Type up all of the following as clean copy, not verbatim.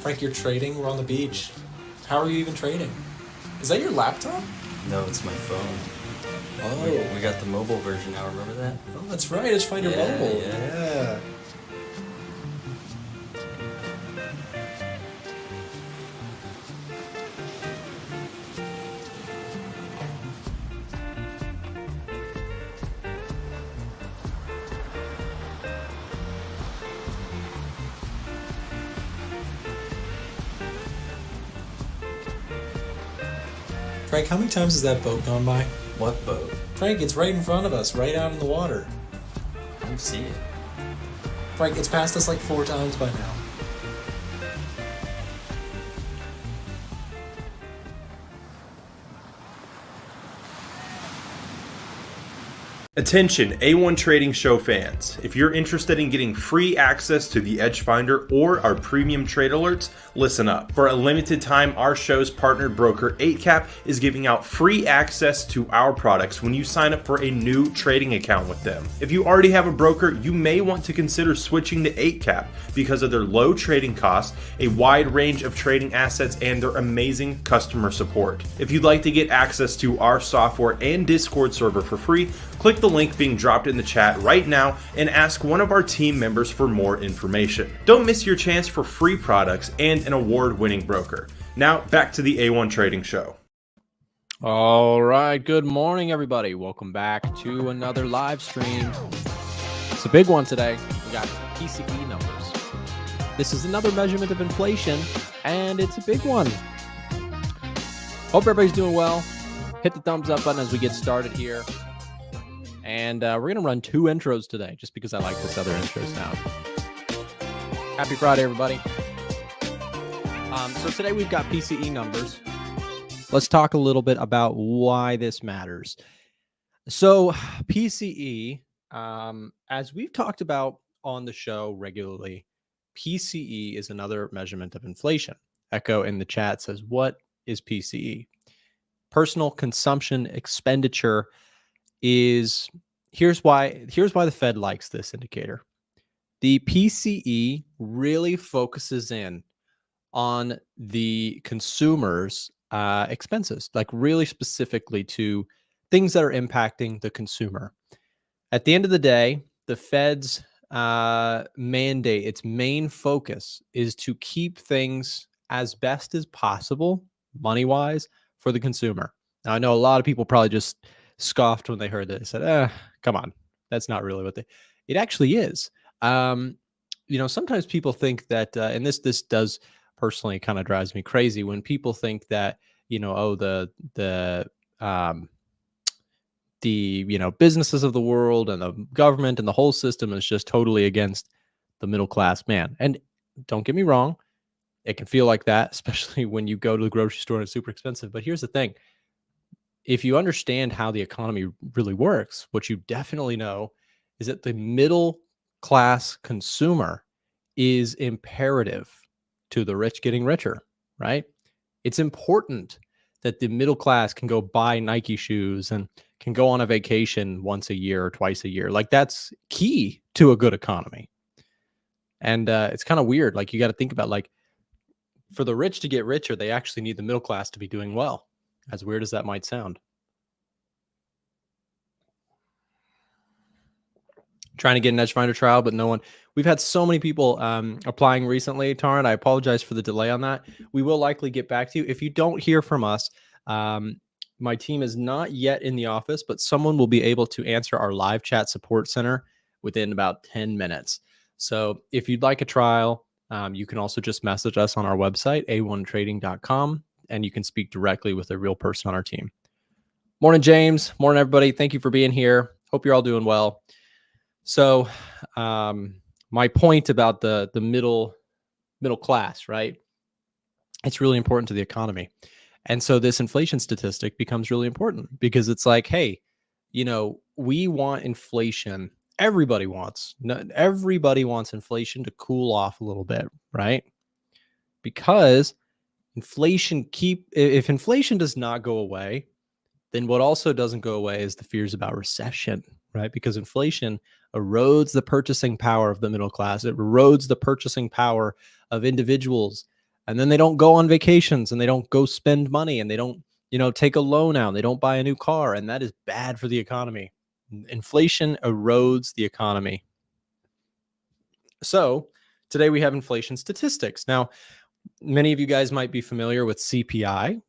Frank, you're trading? We're on the beach. How are you even trading? Is that your laptop? No, it's my phone. Oh. We got the mobile version now, remember that? Oh, that's right. It's Finder Mobile. Yeah. Frank, how many times has that boat gone by? What boat? Frank, it's right in front of us, right out in the water. I don't see it. Frank, it's passed us like 4 times by now. Attention A1 Trading Show fans. If you're interested in getting free access to the Edge Finder or our premium trade alerts, listen up. For a limited time, our show's partnered broker 8cap is giving out free access to our products when you sign up for a new trading account with them. If you already have a broker, you may want to consider switching to 8cap because of their low trading costs, a wide range of trading assets, and their amazing customer support. If you'd like to get access to our software and Discord server for free, click the link being dropped in the chat right now and ask one of our team members for more information. Don't miss your chance for free products and an award-winning broker. Now, back to the A1 Trading Show. All right, good morning, everybody. Welcome back to another live stream. It's a big one today. We got PCE numbers. This is another measurement of inflation, and it's a big one. Hope everybody's doing well. Hit the thumbs up button as we get started here. And we're going to run 2 intros today, just because I like this other intro sound. Happy Friday, everybody. So today we've got PCE numbers. Let's talk a little bit about why this matters. So PCE, as we've talked about on the show regularly, PCE is another measurement of inflation. Echo in the chat says, what is PCE? Personal consumption expenditure is, here's why the Fed likes this indicator. The PCE really focuses in on the consumer's expenses, like really specifically to things that are impacting the consumer. At the end of the day, the Fed's mandate, its main focus is to keep things as best as possible, money-wise, for the consumer. Now, I know a lot of people probably just scoffed when they heard that. They said, come on, that's not really what it actually is. Sometimes people think that, and this does personally kind of drives me crazy when people think that, the businesses of the world and the government and the whole system is just totally against the middle class man. And don't get me wrong, it can feel like that, especially when you go to the grocery store and it's super expensive. But here's the thing. If you understand how the economy really works, what you definitely know is that the middle class consumer is imperative to the rich getting richer, right? It's important that the middle class can go buy Nike shoes and can go on a vacation once a year or twice a year. Like, that's key to a good economy. And it's kind of weird. Like, you got to think about, like, for the rich to get richer, they actually need the middle class to be doing well. As weird as that might sound. Trying to get an Edge Finder trial, but no one. We've had so many people applying recently, Taryn. I apologize for the delay on that. We will likely get back to you. If you don't hear from us, my team is not yet in the office, but someone will be able to answer our live chat support center within about 10 minutes. So if you'd like a trial, you can also just message us on our website, a1trading.com. and you can speak directly with a real person on our team. Morning, James. Morning, everybody. Thank you for being here. Hope you're all doing well. So my point about the middle class, right? It's really important to the economy. And so this inflation statistic becomes really important because it's like, hey, we want inflation. Everybody wants inflation to cool off a little bit, right? Because if inflation does not go away, then what also doesn't go away is the fears about recession, right? Because inflation erodes the purchasing power of the middle class. It erodes the purchasing power of individuals And then they don't go on vacations and they don't go spend money and they don't, take a loan out. And they don't buy a new car. And that is bad for the economy. Inflation erodes the economy. So today we have inflation statistics. Now, many of you guys might be familiar with CPI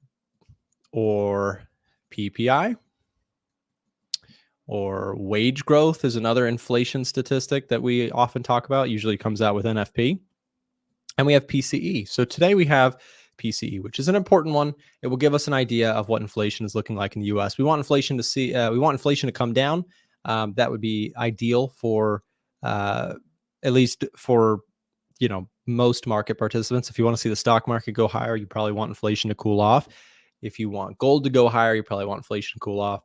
or PPI, or wage growth is another inflation statistic that we often talk about. Usually comes out with NFP. And we have PCE. So today we have PCE, which is an important one. It will give us an idea of what inflation is looking like in the U.S. We want inflation to come down. That would be ideal for at least for most market participants. If you want to see the stock market go higher, you probably want inflation to cool off. If you want gold to go higher, you probably want inflation to cool off.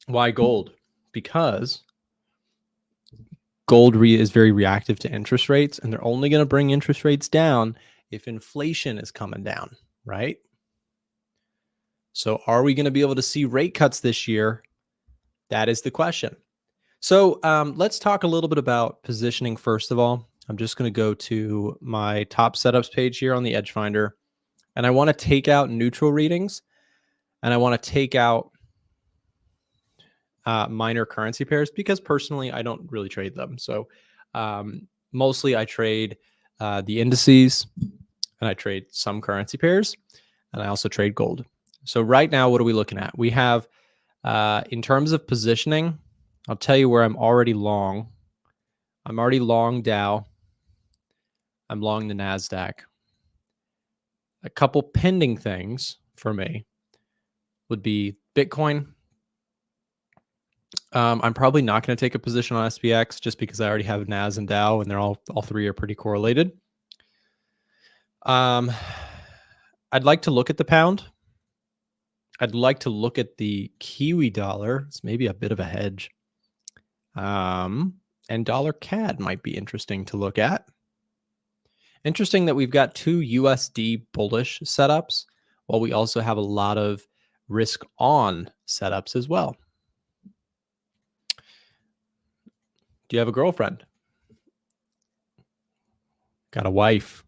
Why gold? Because gold is very reactive to interest rates, and they're only going to bring interest rates down if inflation is coming down, right? So are we going to be able to see rate cuts this year? That is the question. So let's talk a little bit about positioning first of all. I'm just going to go to my top setups page here on the Edge Finder, and I want to take out neutral readings, and I want to take out minor currency pairs because personally I don't really trade them. So mostly I trade the indices, and I trade some currency pairs, and I also trade gold. So right now, what are we looking at? We have in terms of positioning, I'll tell you where I'm already long. I'm already long Dow. I'm long the NASDAQ. A couple pending things for me would be Bitcoin. I'm probably not going to take a position on SPX just because I already have NAS and Dow, and they're all three are pretty correlated. I'd like to look at the pound. I'd like to look at the Kiwi dollar. It's maybe a bit of a hedge. And dollar CAD might be interesting to look at. Interesting that we've got two USD bullish setups, while we also have a lot of risk on setups as well. Do you have a girlfriend? Got a wife.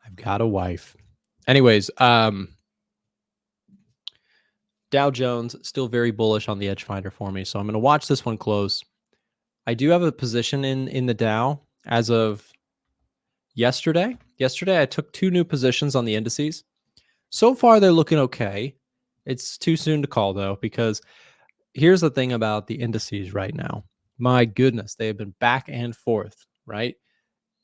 I've got a wife. Anyways, Dow Jones still very bullish on the Edge Finder for me, so I'm going to watch this one close. I do have a position in the Dow as of yesterday. Yesterday, I took 2 new positions on the indices. So far, they're looking okay. It's too soon to call, though, because here's the thing about the indices right now. My goodness, they have been back and forth, right?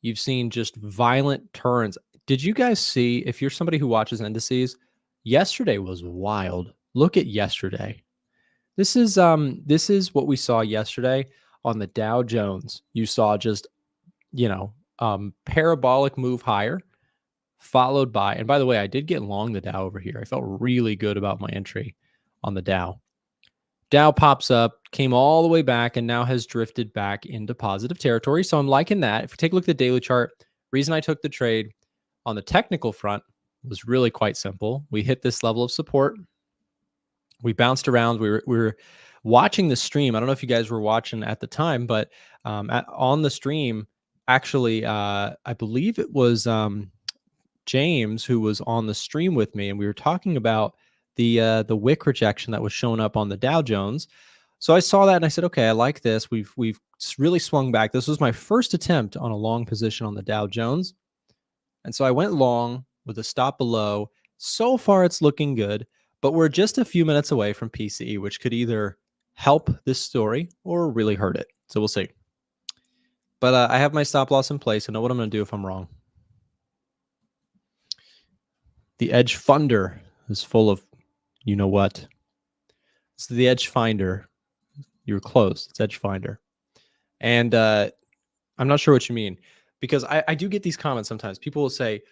You've seen just violent turns. Did you guys see, if you're somebody who watches indices, yesterday was wild. Look at yesterday. This is what we saw yesterday on the Dow Jones. You saw just, parabolic move higher, followed by, and by the way, I did get long the Dow over here. I felt really good about my entry on the Dow. Dow pops up, came all the way back, and now has drifted back into positive territory. So I'm liking that. If we take a look at the daily chart, reason I took the trade on the technical front was really quite simple. We hit this level of support. We bounced around. We were watching the stream. I don't know if you guys were watching at the time, but on the stream, actually, I believe it was James who was on the stream with me, and we were talking about the wick rejection that was showing up on the Dow Jones. So I saw that and I said, okay, I like this. We've really swung back. This was my first attempt on a long position on the Dow Jones. And so I went long with a stop below. So far, it's looking good, but we're just a few minutes away from PCE, which could either help this story or really hurt it. So we'll see. But I have my stop loss in place. I know what I'm going to do if I'm wrong. The Edge Funder is full of, you know what? It's the Edge Finder. You were close. It's Edge Finder. And I'm not sure what you mean, because I do get these comments sometimes. People will say,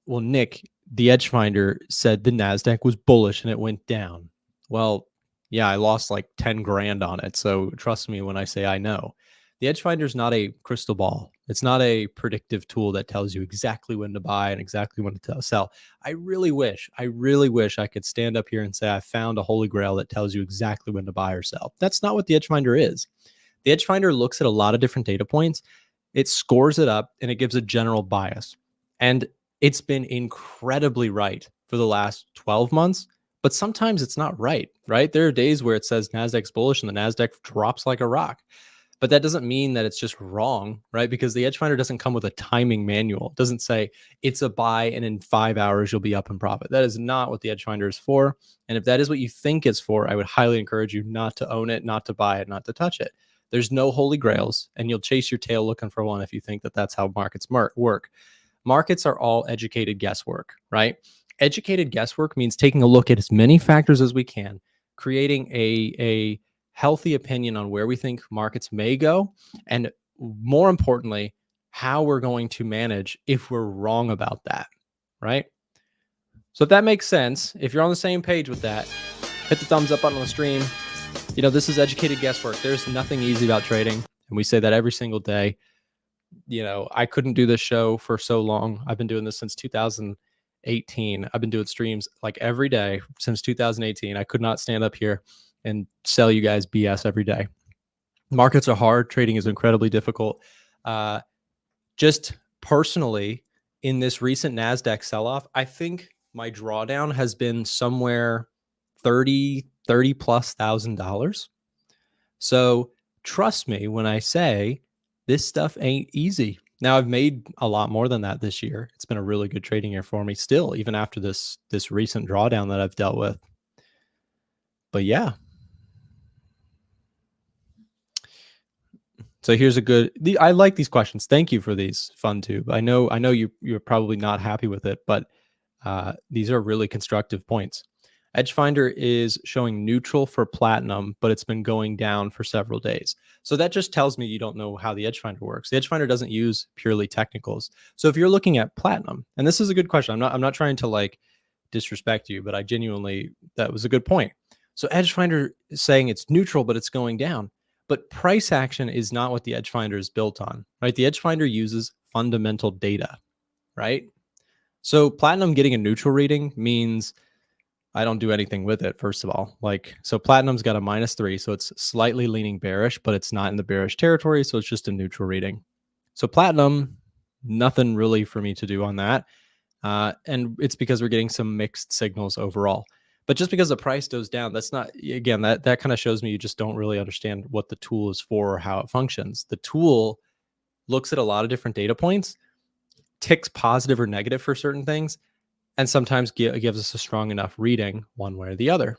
well, Nick, the Edge Finder said the NASDAQ was bullish and it went down. Well, yeah, I lost like 10 grand on it. So trust me when I say I know. The Edge Finder is not a crystal ball. It's not a predictive tool that tells you exactly when to buy and exactly when to sell. I really wish I could stand up here and say I found a holy grail that tells you exactly when to buy or sell. That's not what the Edge Finder is. The Edge Finder looks at a lot of different data points. it scores it up and it gives a general bias. And it's been incredibly right for the last 12 months, but sometimes it's not right, right? There are days where it says NASDAQ's bullish and the NASDAQ drops like a rock. But that doesn't mean that it's just wrong, right? Because the Edge Finder doesn't come with a timing manual. It doesn't say it's a buy and in 5 hours you'll be up in profit. That is not what the Edge Finder is for. And if that is what you think it's for, I would highly encourage you not to own it, not to buy it, not to touch it. There's no holy grails, and you'll chase your tail looking for one if you think that that's how markets work. Markets are all educated guesswork, right? Educated guesswork means taking a look at as many factors as we can, creating a healthy opinion on where we think markets may go, and more importantly, how we're going to manage if we're wrong about that, right? So if that makes sense, if you're on the same page with that, hit the thumbs up button on the stream. You know, this is educated guesswork. There's nothing easy about trading, and we say that every single day. You know, I couldn't do this show for so long. I've been doing this since 2018. I've been doing streams like every day since 2018. I could not stand up here and sell you guys BS every day. Markets are hard. Trading is incredibly difficult. Just personally, in this recent NASDAQ sell-off, I think my drawdown has been somewhere $30 plus $1,000. So trust me when I say this stuff ain't easy. Now, I've made a lot more than that this year. It's been a really good trading year for me still, even after this recent drawdown that I've dealt with. But yeah. So here's a good, I like these questions. Thank you for these, FunTube. I know you're probably not happy with it, but these are really constructive points. Edge Finder is showing neutral for platinum, but it's been going down for several days. So that just tells me you don't know how the Edge Finder works. The Edge Finder doesn't use purely technicals. So if you're looking at platinum, and this is a good question, I'm not trying to like disrespect you, but I genuinely, that was a good point. So Edge Finder is saying it's neutral, but it's going down. But price action is not what the Edge Finder is built on, right? The Edge Finder uses fundamental data, right? So platinum getting a neutral reading means I don't do anything with it, first of all. Like, so platinum's got a -3, so it's slightly leaning bearish, but it's not in the bearish territory, so it's just a neutral reading. So platinum, nothing really for me to do on that. And it's because we're getting some mixed signals overall. But just because the price goes down, that's not, again, that kind of shows me you just don't really understand what the tool is for or how it functions. The tool looks at a lot of different data points, ticks positive or negative for certain things, and sometimes gives us a strong enough reading one way or the other.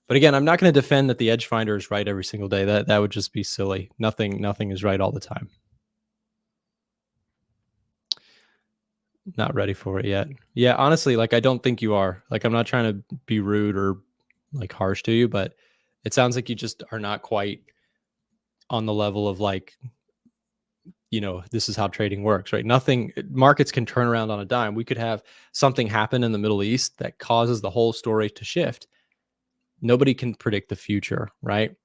But again, I'm not going to defend that the Edge Finder is right every single day. That would just be silly. Nothing is right all the time. Not ready for it yet. Yeah, honestly, like I don't think you are. Like I'm not trying to be rude or like harsh to you, but it sounds like you just are not quite on the level of like, you know, this is how trading works, right? Markets can turn around on a dime. We could have something happen in the Middle East that causes the whole story to shift. Nobody can predict the future, right?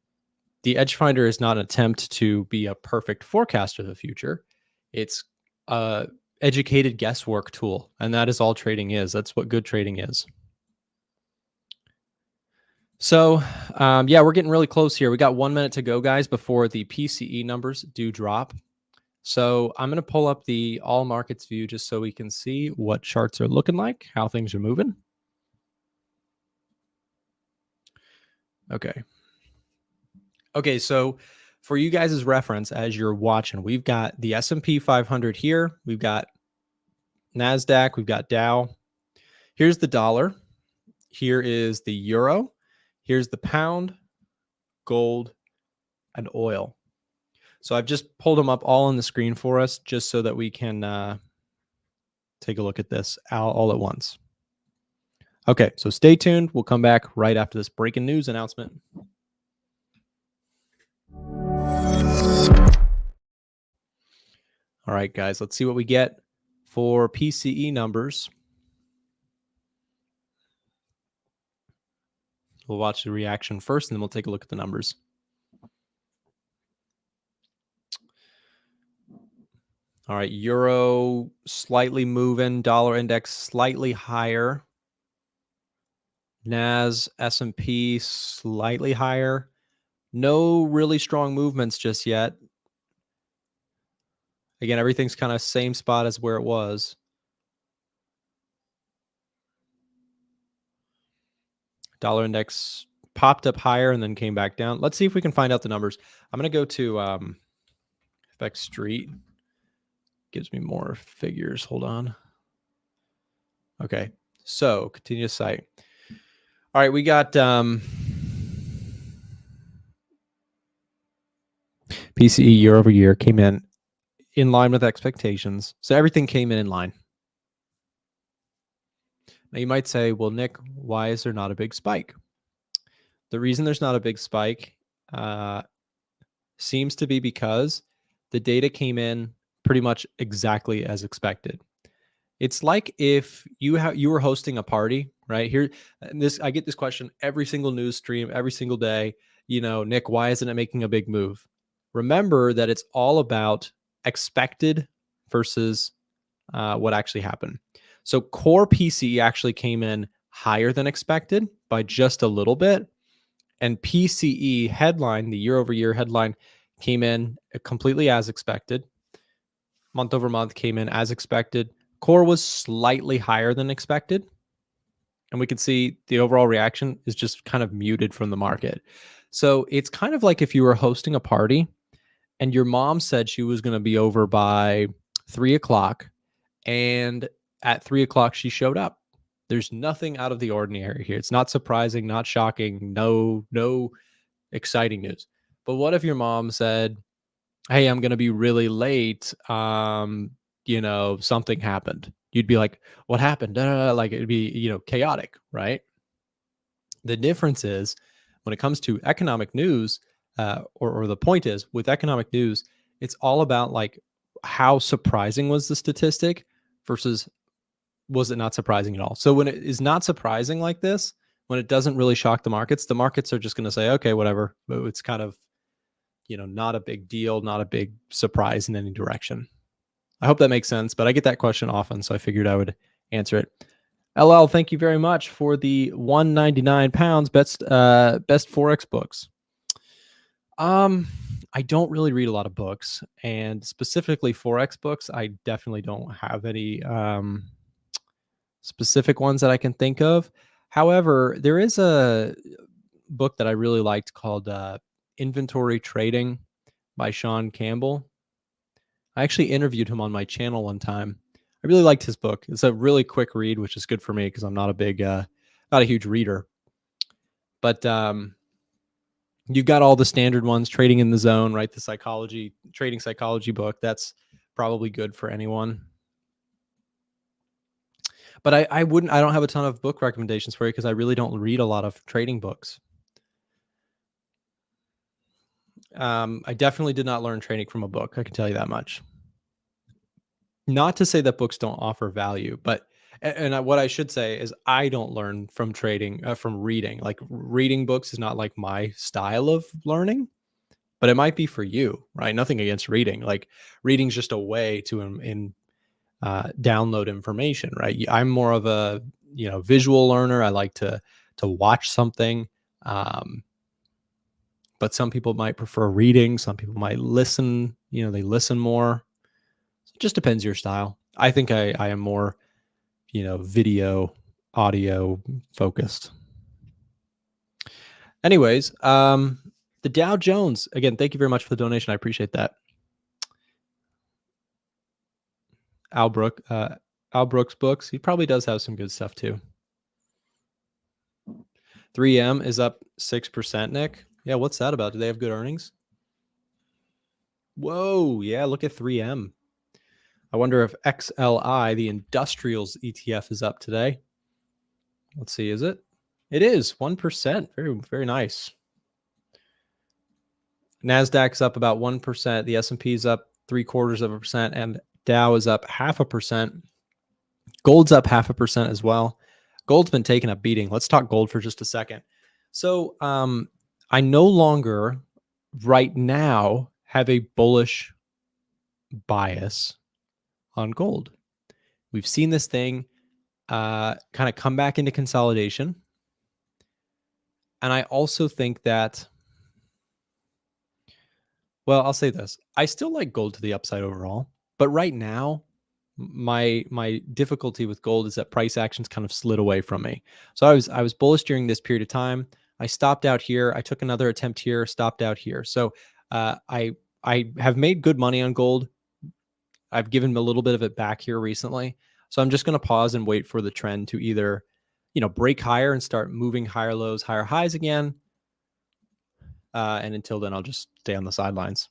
The Edge Finder is not an attempt to be a perfect forecaster of the future. It's a educated guesswork tool, and that is all trading is. That's what good trading is. So yeah, we're getting really close here. We got 1 minute to go, guys, before the PCE numbers do drop. So I'm going to pull up the all markets view just so we can see what charts are looking like, how things are moving. Okay, so for you guys' reference, as you're watching, we've got the S&P 500 here. We've got NASDAQ. We've got Dow. Here's the dollar. Here is the euro. Here's the pound, gold, and oil. So I've just pulled them up all on the screen for us just so that we can take a look at this all at once. Okay, so stay tuned. We'll come back right after this breaking news announcement. All right, guys, let's see what we get for PCE numbers. We'll watch the reaction first, and then we'll take a look at the numbers. All right, euro slightly moving, dollar index slightly higher. NAS, S&P slightly higher. No really strong movements just yet. Again, everything's kind of same spot as where it was. Dollar index popped up higher and then came back down. Let's see if we can find out the numbers. I'm going to go to FX Street. Gives me more figures. Hold on. Okay. So continue to cite. All right. We got PCE year over year came in line with expectations. So everything came in line. Now you might say, well, Nick, why is there not a big spike? The reason there's not a big spike seems to be because the data came in pretty much exactly as expected. It's like if you were hosting a party, right? Here, I get this question every single news stream, every single day. You know, Nick, why isn't it making a big move? Remember that it's all about expected versus what actually happened. So core PCE actually came in higher than expected by just a little bit. And PCE headline, the year over year headline, came in completely as expected. Month over month came in as expected. Core was slightly higher than expected. And we can see the overall reaction is just kind of muted from the market. So it's kind of like if you were hosting a party and your mom said she was going to be over by 3 o'clock. And at 3 o'clock, she showed up. There's nothing out of the ordinary here. It's not surprising, not shocking, no exciting news. But what if your mom said, hey, I'm going to be really late. You know, something happened. You'd be like, what happened? Like it'd be, you know, chaotic, right? The difference is when it comes to economic news, or the point is with economic news, it's all about like how surprising was the statistic versus was it not surprising at all? So when it is not surprising like this, when it doesn't really shock the markets are just going to say, okay, whatever. But it's kind of, you know, not a big deal, not a big surprise in any direction. I hope that makes sense, but I get that question often, so I figured I would answer it. LL, thank you very much for the £199 best Forex books. I don't really read a lot of books, and specifically Forex books. I definitely don't have any specific ones that I can think of. However, there is a book that I really liked called Inventory Trading by Sean Campbell. I actually interviewed him on my channel one time. I really liked his book. It's a really quick read, which is good for me because I'm not a huge reader. But you've got all the standard ones, Trading in the Zone, right? The trading psychology book. That's probably good for anyone. But I don't have a ton of book recommendations for you because I really don't read a lot of trading books. I definitely did not learn trading from a book. I can tell you that much. Not to say that books don't offer value, but what I should say is I don't learn from trading, from reading. Like reading books is not like my style of learning, but it might be for you, right? Nothing against reading. Like reading's just a way to download information, right? I'm more of a visual learner. I like to watch something, but some people might prefer reading. Some people might listen. They listen more. It just depends your style. I think I am more, video, audio focused. Anyways, the Dow Jones, again, thank you very much for the donation. I appreciate that. Al Brooks books. He probably does have some good stuff too. 3M is up 6%, Nick. Yeah, what's that about? Do they have good earnings? Whoa, yeah, look at 3M. I wonder if XLI, the industrials ETF, is up today. Let's see, is it? It is 1%. Very, very nice. NASDAQ's up about 1%. The S&P is up 0.75%, and Dow is up 0.5%. Gold's up 0.5% as well. Gold's been taking a beating. Let's talk gold for just a second. So I no longer right now have a bullish bias on gold. We've seen this thing kind of come back into consolidation. And I also think that, well, I'll say this. I still like gold to the upside overall. But right now, my difficulty with gold is that price actions kind of slid away from me. So I was bullish during this period of time. I stopped out here. I took another attempt here, stopped out here. So I have made good money on gold. I've given a little bit of it back here recently. So I'm just going to pause and wait for the trend to either, break higher and start moving higher lows, higher highs again. And until then, I'll just stay on the sidelines.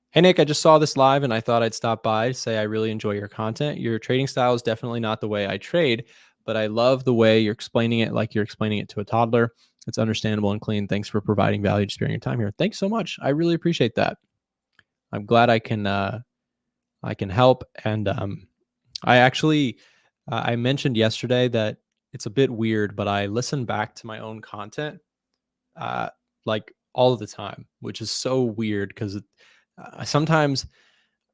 Hey, Nick, I just saw this live and I thought I'd stop by to say I really enjoy your content. Your trading style is definitely not the way I trade, but I love the way you're explaining it like you're explaining it to a toddler. It's understandable and clean. Thanks for providing value, sparing your time here. Thanks so much. I really appreciate that. I'm glad I can help. And I actually, I mentioned yesterday that it's a bit weird, but I listen back to my own content like all of the time, which is so weird because sometimes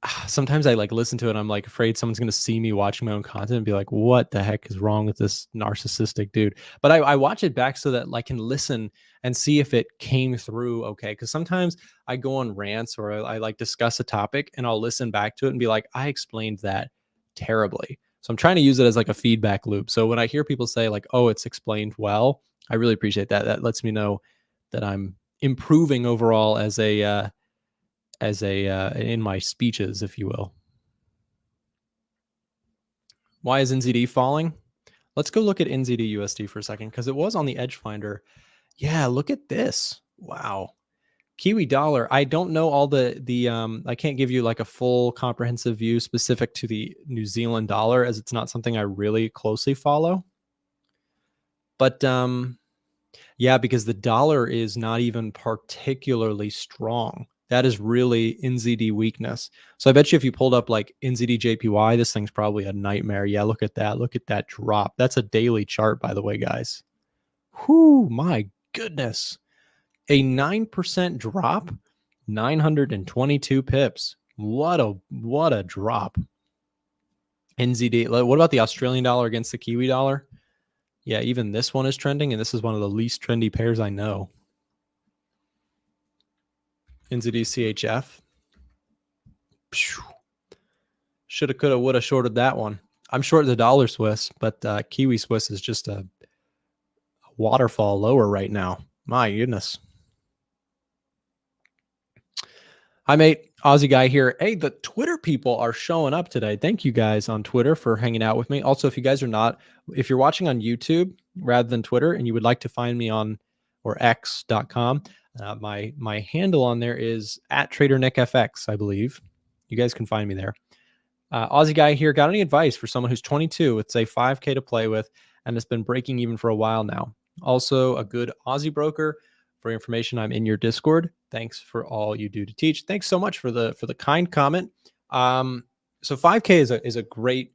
I like listen to it and I'm like afraid someone's going to see me watching my own content and be like, what the heck is wrong with this narcissistic dude? But I watch it back so that I can listen and see if it came through okay. Because sometimes I go on rants or I like discuss a topic and I'll listen back to it and be like, I explained that terribly. So I'm trying to use it as like a feedback loop. So when I hear people say like, oh, it's explained well, I really appreciate that. That lets me know that I'm improving overall as a in my speeches, if you will. Why is NZD falling? Let's go look at NZD USD for a second because it was on the Edge Finder. Yeah, look at this. Wow. Kiwi dollar. I don't know all the I can't give you like a full comprehensive view specific to the New Zealand dollar as it's not something I really closely follow. But yeah, because the dollar is not even particularly strong. That is really NZD weakness. So I bet you if you pulled up like NZD JPY, this thing's probably a nightmare. Yeah, look at that. Look at that drop. That's a daily chart, by the way, guys. Whoo, my goodness. A 9% drop, 922 pips. What a drop. NZD. What about the Australian dollar against the Kiwi dollar? Yeah, even this one is trending, and this is one of the least trendy pairs I know. NZD CHF. Shoulda, coulda, woulda, shorted that one. I'm short the dollar Swiss, but Kiwi Swiss is just a waterfall lower right now. My goodness. Hi, mate. Aussie guy here. Hey, the Twitter people are showing up today. Thank you guys on Twitter for hanging out with me. Also, if you guys are not, if you're watching on YouTube rather than Twitter and you would like to find me on or x.com, my handle on there is @TraderNickFX, I believe. You guys can find me there. Aussie guy here. Got any advice for someone who's 22 with say 5K to play with and has been breaking even for a while now? Also a good Aussie broker. For information, I'm in your Discord. Thanks for all you do to teach. Thanks so much for the kind comment. So 5K is a great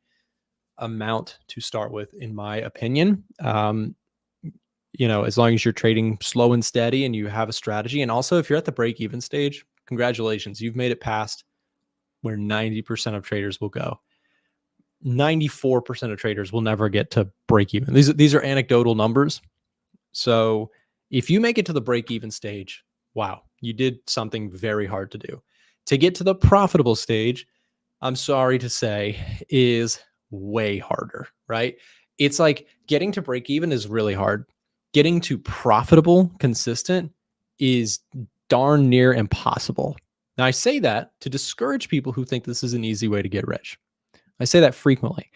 amount to start with, in my opinion. As long as you're trading slow and steady and you have a strategy. And also if you're at the break-even stage, congratulations. You've made it past where 90% of traders will go. 94% of traders will never get to break even. These are anecdotal numbers. So if you make it to the break-even stage, wow, you did something very hard to do. To get to the profitable stage, I'm sorry to say, is way harder, right? It's like getting to break-even is really hard. Getting to profitable, consistent is darn near impossible. Now, I say that to discourage people who think this is an easy way to get rich. I say that frequently.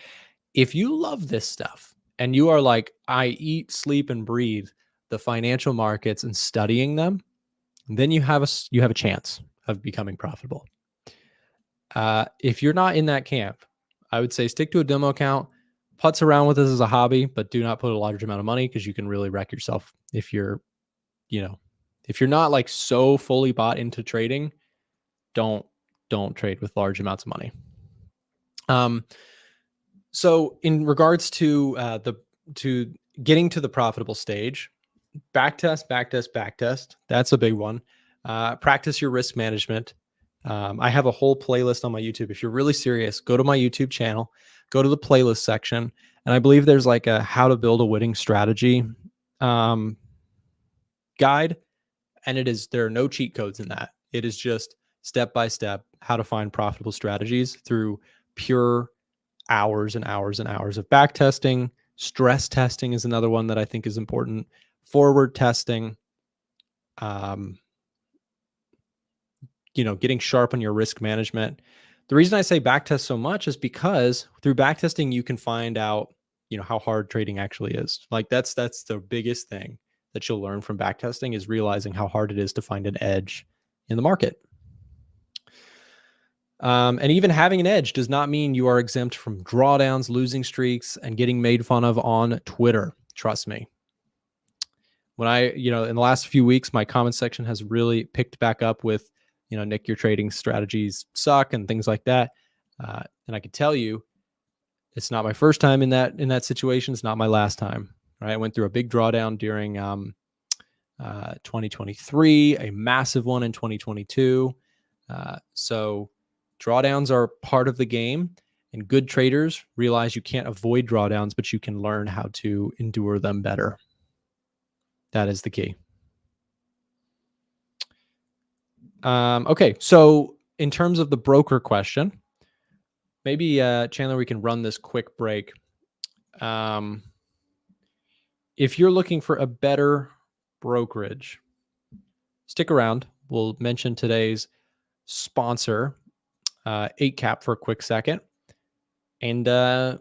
If you love this stuff and you are like, I eat, sleep, and breathe the financial markets and studying them, then you have a chance of becoming profitable. If you're not in that camp, I would say stick to a demo account, putz around with this as a hobby, but do not put a large amount of money because you can really wreck yourself if you're not like so fully bought into trading. Don't trade with large amounts of money. So in regards to getting to the profitable stage, backtest. That's a big one. Practice your risk management. I have a whole playlist on my YouTube. If you're really serious, go to my YouTube channel, go to the playlist section. And I believe there's like a how to build a winning strategy guide. And there are no cheat codes in that. It is just step by step how to find profitable strategies through pure hours and hours and hours of back testing. Stress testing is another one that I think is important. Forward testing, getting sharp on your risk management. The reason I say backtest so much is because through backtesting, you can find out, how hard trading actually is. Like that's the biggest thing that you'll learn from backtesting is realizing how hard it is to find an edge in the market. And even having an edge does not mean you are exempt from drawdowns, losing streaks, and getting made fun of on Twitter. Trust me. When in the last few weeks, my comment section has really picked back up with, Nick, your trading strategies suck and things like that. And I can tell you, it's not my first time in that situation. It's not my last time. Right? I went through a big drawdown during 2023, a massive one in 2022. So drawdowns are part of the game, and good traders realize you can't avoid drawdowns, but you can learn how to endure them better. That is the key. Okay, so in terms of the broker question, maybe Chandler, we can run this quick break. If you're looking for a better brokerage, stick around. We'll mention today's sponsor, 8cap, for a quick second, and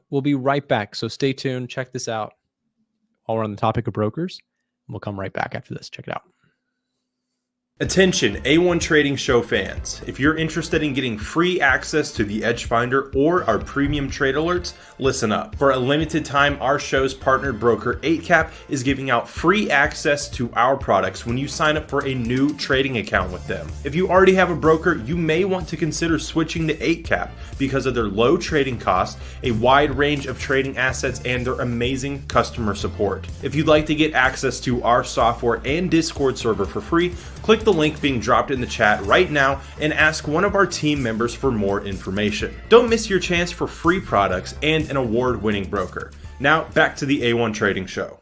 we'll be right back. So stay tuned. Check this out. While we're on the topic of brokers, we'll come right back after this. Check it out. Attention A1 Trading Show fans. If you're interested in getting free access to the Edge Finder or our premium trade alerts, listen up. For a limited time, our show's partnered broker 8cap is giving out free access to our products when you sign up for a new trading account with them. If you already have a broker, you may want to consider switching to 8cap because of their low trading costs, a wide range of trading assets, and their amazing customer support. If you'd like to get access to our software and Discord server for free, click the link being dropped in the chat right now and ask one of our team members for more information. Don't miss your chance for free products and an award-winning broker. Now back to the A1 Trading Show.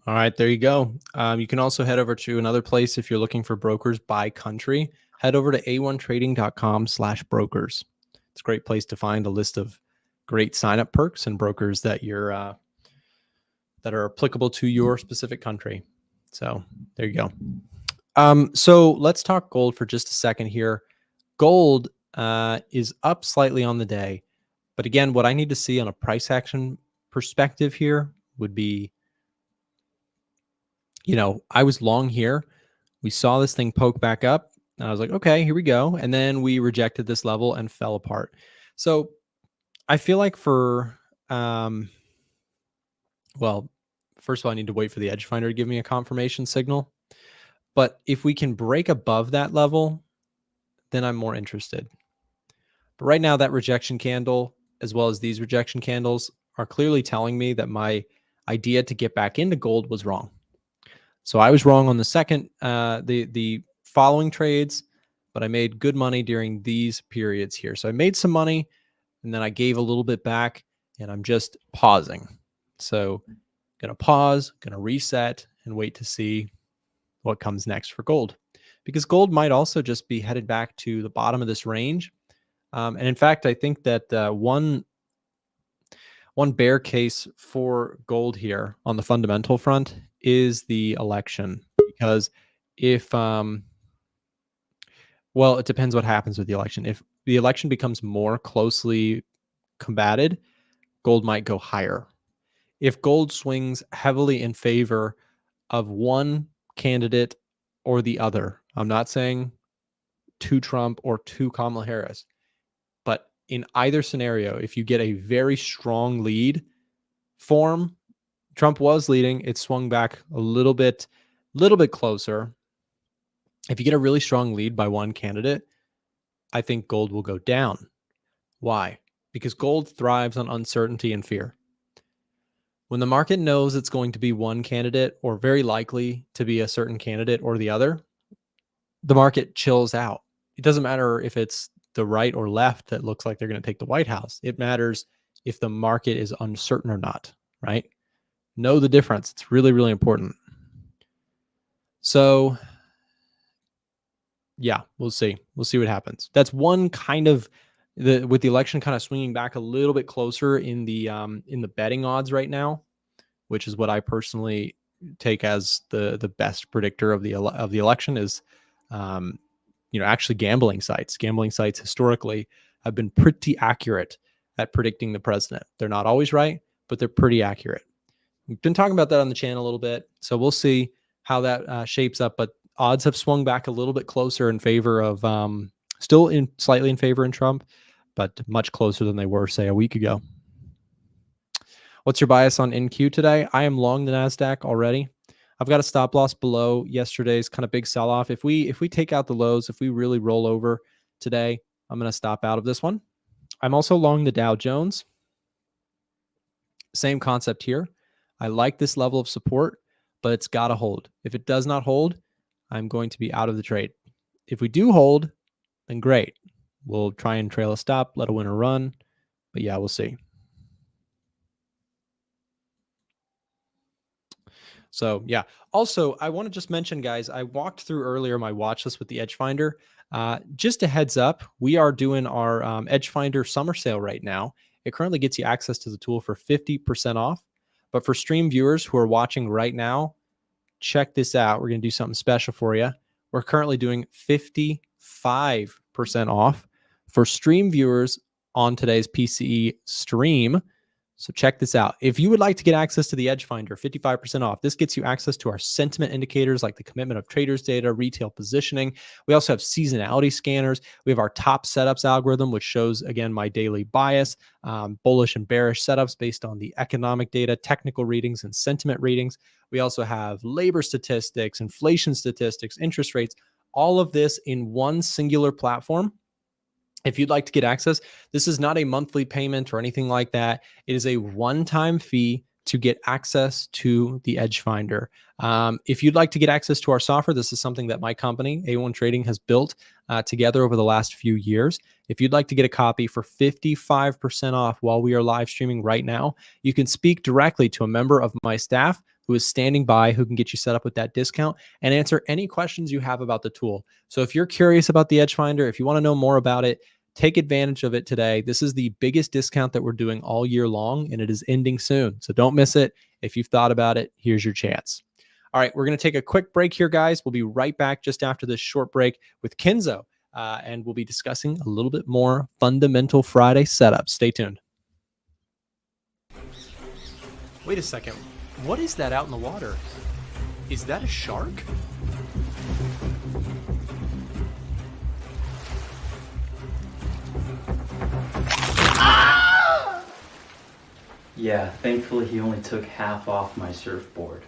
All right, there you go. You can also head over to another place if you're looking for brokers by country. Head over to a1trading.com/brokers. It's a great place to find a list of great sign-up perks and brokers that you're that are applicable to your specific country. So there you go. So let's talk gold for just a second here. Gold is up slightly on the day, but again, what I need to see on a price action perspective here would be, I was long here. We saw this thing poke back up, and I was like, okay, here we go. And then we rejected this level and fell apart. So I feel like first of all, I need to wait for the Edge Finder to give me a confirmation signal. But if we can break above that level, then I'm more interested. But right now, that rejection candle, as well as these rejection candles, are clearly telling me that my idea to get back into gold was wrong. So I was wrong on the second, the following trades, but I made good money during these periods here. So I made some money, and then I gave a little bit back, and I'm just pausing. So going to pause, going to reset, and wait to see what comes next for gold, because gold might also just be headed back to the bottom of this range. And in fact, I think that one bear case for gold here on the fundamental front is the election, because if, it depends what happens with the election. If the election becomes more closely combated, gold might go higher. If gold swings heavily in favor of one candidate or the other, I'm not saying to Trump or to Kamala Harris, but in either scenario, if you get a very strong lead form, Trump was leading, it swung back a little bit closer. If you get a really strong lead by one candidate, I think gold will go down. Why? Because gold thrives on uncertainty and fear. When the market knows it's going to be one candidate, or very likely to be a certain candidate or the other, the market chills out. It doesn't matter if it's the right or left that looks like they're going to take the White House. It matters if the market is uncertain or not, right? Know the difference. It's really, really important. So Yeah, we'll see. We'll see what happens. That's one kind of with the election kind of swinging back a little bit closer in the betting odds right now, which is what I personally take as the best predictor of the election is, actually gambling sites. Gambling sites historically have been pretty accurate at predicting the president. They're not always right, but they're pretty accurate. We've been talking about that on the channel a little bit, so we'll see how that shapes up. But odds have swung back a little bit closer in favor of, slightly in favor in Trump, but much closer than they were, say, a week ago. What's your bias on NQ today? I am long the NASDAQ already. I've got a stop loss below yesterday's kind of big sell-off. If we take out the lows, if we really roll over today, I'm going to stop out of this one. I'm also long the Dow Jones. Same concept here. I like this level of support, but it's got to hold. If it does not hold, I'm going to be out of the trade. If we do hold, then great. We'll try and trail a stop, let a winner run. But yeah, we'll see. So yeah. Also, I want to just mention, guys, I walked through earlier my watch list with the Edge Finder. Just a heads up, we are doing our Edge Finder summer sale right now. It currently gets you access to the tool for 50% off. But for stream viewers who are watching right now, check this out. We're going to do something special for you. We're currently doing 55% off for stream viewers on today's PCE stream. So check this out. If you would like to get access to the Edge Finder, 55% off. This gets you access to our sentiment indicators like the commitment of traders data, retail positioning. We also have seasonality scanners. We have our top setups algorithm, which shows, again, my daily bias, bullish and bearish setups based on the economic data, technical readings, and sentiment readings. We also have labor statistics, inflation statistics, interest rates, all of this in one singular platform. If you'd like to get access, this is not a monthly payment or anything like that. It is a one-time fee to get access to the Edge Finder. If you'd like to get access to our software, this is something that my company, A1 Trading, has built together over the last few years. If you'd like to get a copy for 55% off while we are live streaming right now, you can speak directly to a member of my staff who is standing by, who can get you set up with that discount and answer any questions you have about the tool. So if you're curious about the Edge Finder, if you want to know more about it, take advantage of it today. This is the biggest discount that we're doing all year long, and it is ending soon. So don't miss it. If you've thought about it, here's your chance. All right, we're going to take a quick break here, guys. We'll be right back just after this short break with Kenzo, and we'll be discussing a little bit more fundamental Friday setups. Stay tuned. Wait a second. What is that out in the water? Is that a shark? Yeah, thankfully he only took half off my surfboard.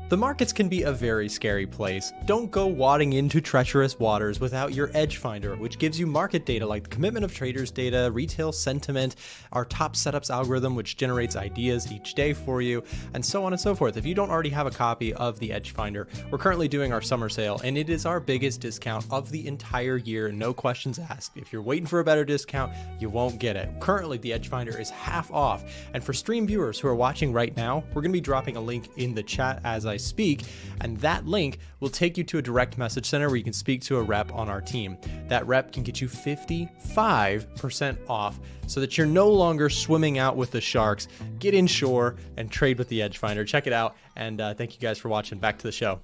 The markets can be a very scary place. Don't go wading into treacherous waters without your Edge Finder, which gives you market data like the commitment of traders data, retail sentiment, our top setups algorithm, which generates ideas each day for you, and so on and so forth. If you don't already have a copy of the Edge Finder, we're currently doing our summer sale, and it is our biggest discount of the entire year, no questions asked. If you're waiting for a better discount, you won't get it. Currently, the Edge Finder is half off, and for stream viewers who are watching right now, we're going to be dropping a link in the chat as I speak, and that link will take you to a direct message center where you can speak to a rep on our team. That rep can get you 55% off so that you're no longer swimming out with the sharks. Get inshore and trade with the Edge Finder. Check it out, and thank you guys for watching. Back to the show.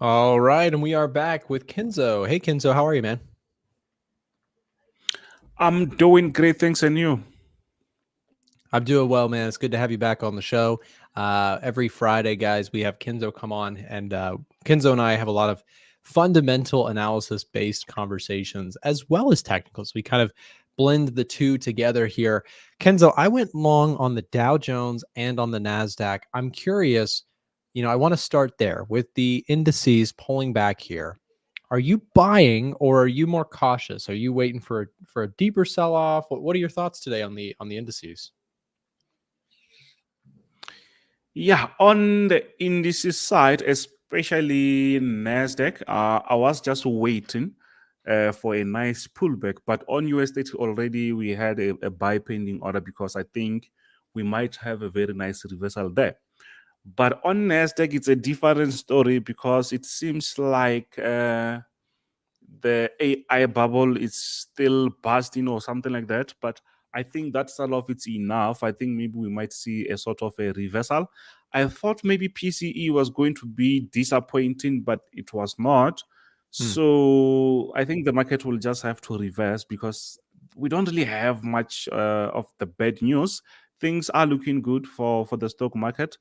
All right, and we are back with Kenzo. Hey, Kenzo, how are you, man? I'm doing great, thanks, and you? I'm doing well, man. It's good to have you back on the show. Every Friday, guys, we have Kenzo come on, and Kenzo and I have a lot of fundamental analysis-based conversations as well as technicals. We kind of blend the two together here. Kenzo, I went long on the Dow Jones and on the NASDAQ. I'm curious, I want to start there with the indices pulling back here. Are you buying or are you more cautious? Are you waiting for a deeper sell-off? What are your thoughts today on the indices? Yeah, on the indices side, especially NASDAQ, I was just waiting for a nice pullback. But on USD already, we had a buy pending order because I think we might have a very nice reversal there. But on NASDAQ, it's a different story because it seems like the AI bubble is still bursting or something like that. But I think that sell-off it's enough. I think maybe we might see a sort of a reversal. I thought maybe PCE was going to be disappointing, but it was not. So I think the market will just have to reverse because we don't really have much of the bad news. Things are looking good for the stock market,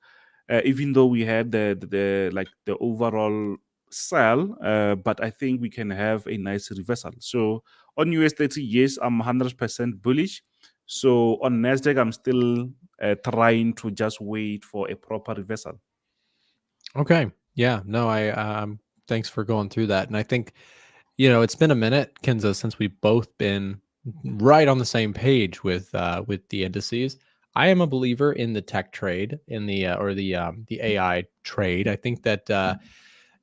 even though we had the overall sell, but I think we can have a nice reversal. So on US30, yes, I'm 100% bullish. So on Nasdaq, I'm still trying to just wait for a proper reversal. Okay. Yeah. No, thanks for going through that. And I think, you know, it's been a minute, Kenzo, since we've both been right on the same page with the indices. I am a believer in the tech trade, in the the AI trade. I think that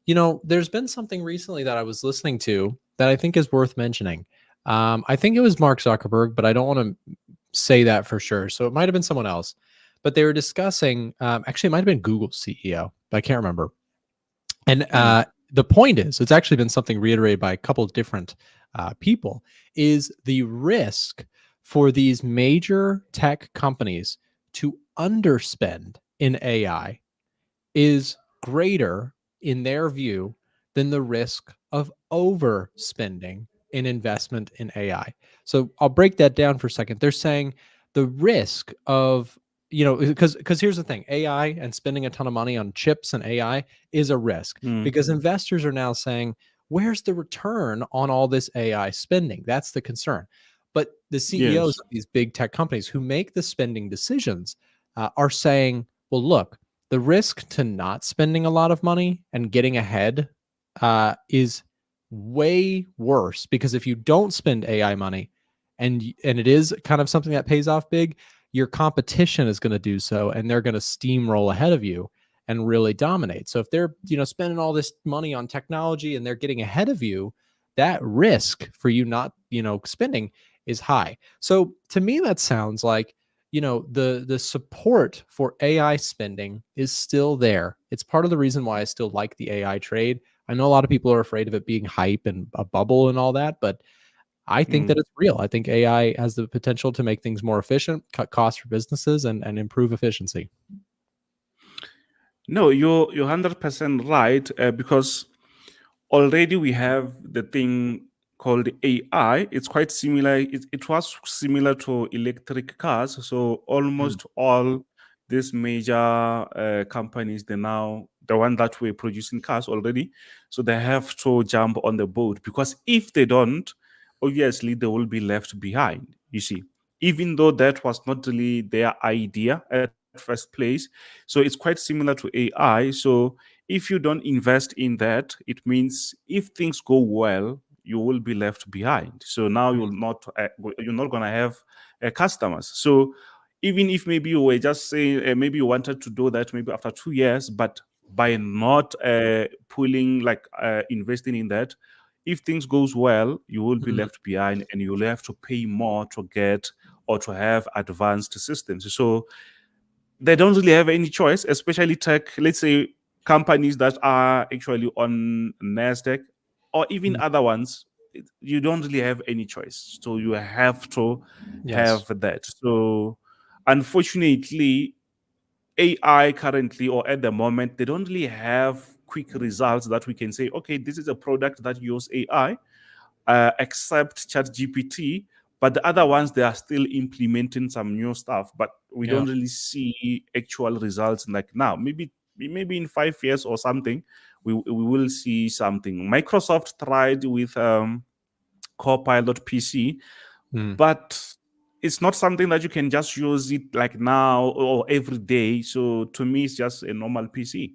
you know, there's been something recently that I was listening to that I think is worth mentioning. I think it was Mark Zuckerberg, but I don't want to say that for sure. So it might have been someone else. But they were discussing, actually, it might have been Google's CEO, but I can't remember. And the point is, it's actually been something reiterated by a couple of different people, is the risk for these major tech companies to underspend in AI is greater in their view than the risk of overspending in investment in AI. So I'll break that down for a second. They're saying the risk of, you know, because here's the thing, AI and spending a ton of money on chips and AI is a risk because investors are now saying, where's the return on all this AI spending? That's the concern. But the CEOs Yes. of these big tech companies who make the spending decisions are saying, well, look, the risk to not spending a lot of money and getting ahead is way worse, because if you don't spend AI money and it is kind of something that pays off big, your competition is going to do so and they're going to steamroll ahead of you and really dominate. So if they're, you know, spending all this money on technology and they're getting ahead of you, that risk for you not, you know, spending is high. So to me that sounds like, you know, the support for AI spending is still there. It's part of the reason why I still like the AI trade. I know a lot of people are afraid of it being hype and a bubble and all that, but I think that it's real. I think AI has the potential to make things more efficient, cut costs for businesses, and improve efficiency. No, you're 100% right, because already we have the thing called AI. It's quite similar. It was similar to electric cars. So almost all these major companies, they're now the one that were producing cars already. So they have to jump on the boat, because if they don't, obviously they will be left behind. You see, even though that was not really their idea at first place. So it's quite similar to AI. So if you don't invest in that, it means if things go well, you will be left behind. So now you're not going to have customers. So even if maybe you were just saying, maybe you wanted to do that maybe after 2 years, but by not pulling, like investing in that, if things goes well, you will be left behind and you'll have to pay more to get or to have advanced systems. So they don't really have any choice, especially tech, let's say companies that are actually on Nasdaq or even other ones. You don't really have any choice. So you have to Yes. have that. So unfortunately, AI currently or at the moment, they don't really have quick results that we can say, okay, this is a product that uses AI, except ChatGPT. But the other ones, they are still implementing some new stuff, but we Yeah. don't really see actual results like now. Maybe in 5 years or something, we will see something. Microsoft tried with Copilot PC, Mm. but it's not something that you can just use it like now or every day. So to me, it's just a normal PC.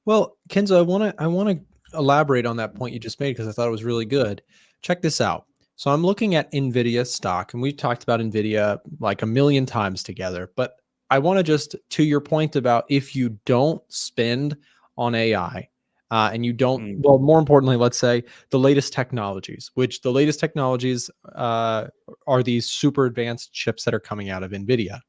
Well, Kenzo, I want to elaborate on that point you just made because I thought it was really good. Check this out. So I'm looking at Nvidia stock, and we've talked about Nvidia like a million times together. But I want to just, to your point about if you don't spend on AI, and you don't, Mm, well, more importantly, let's say the latest technologies, which the latest technologies are these super advanced chips that are coming out of Nvidia.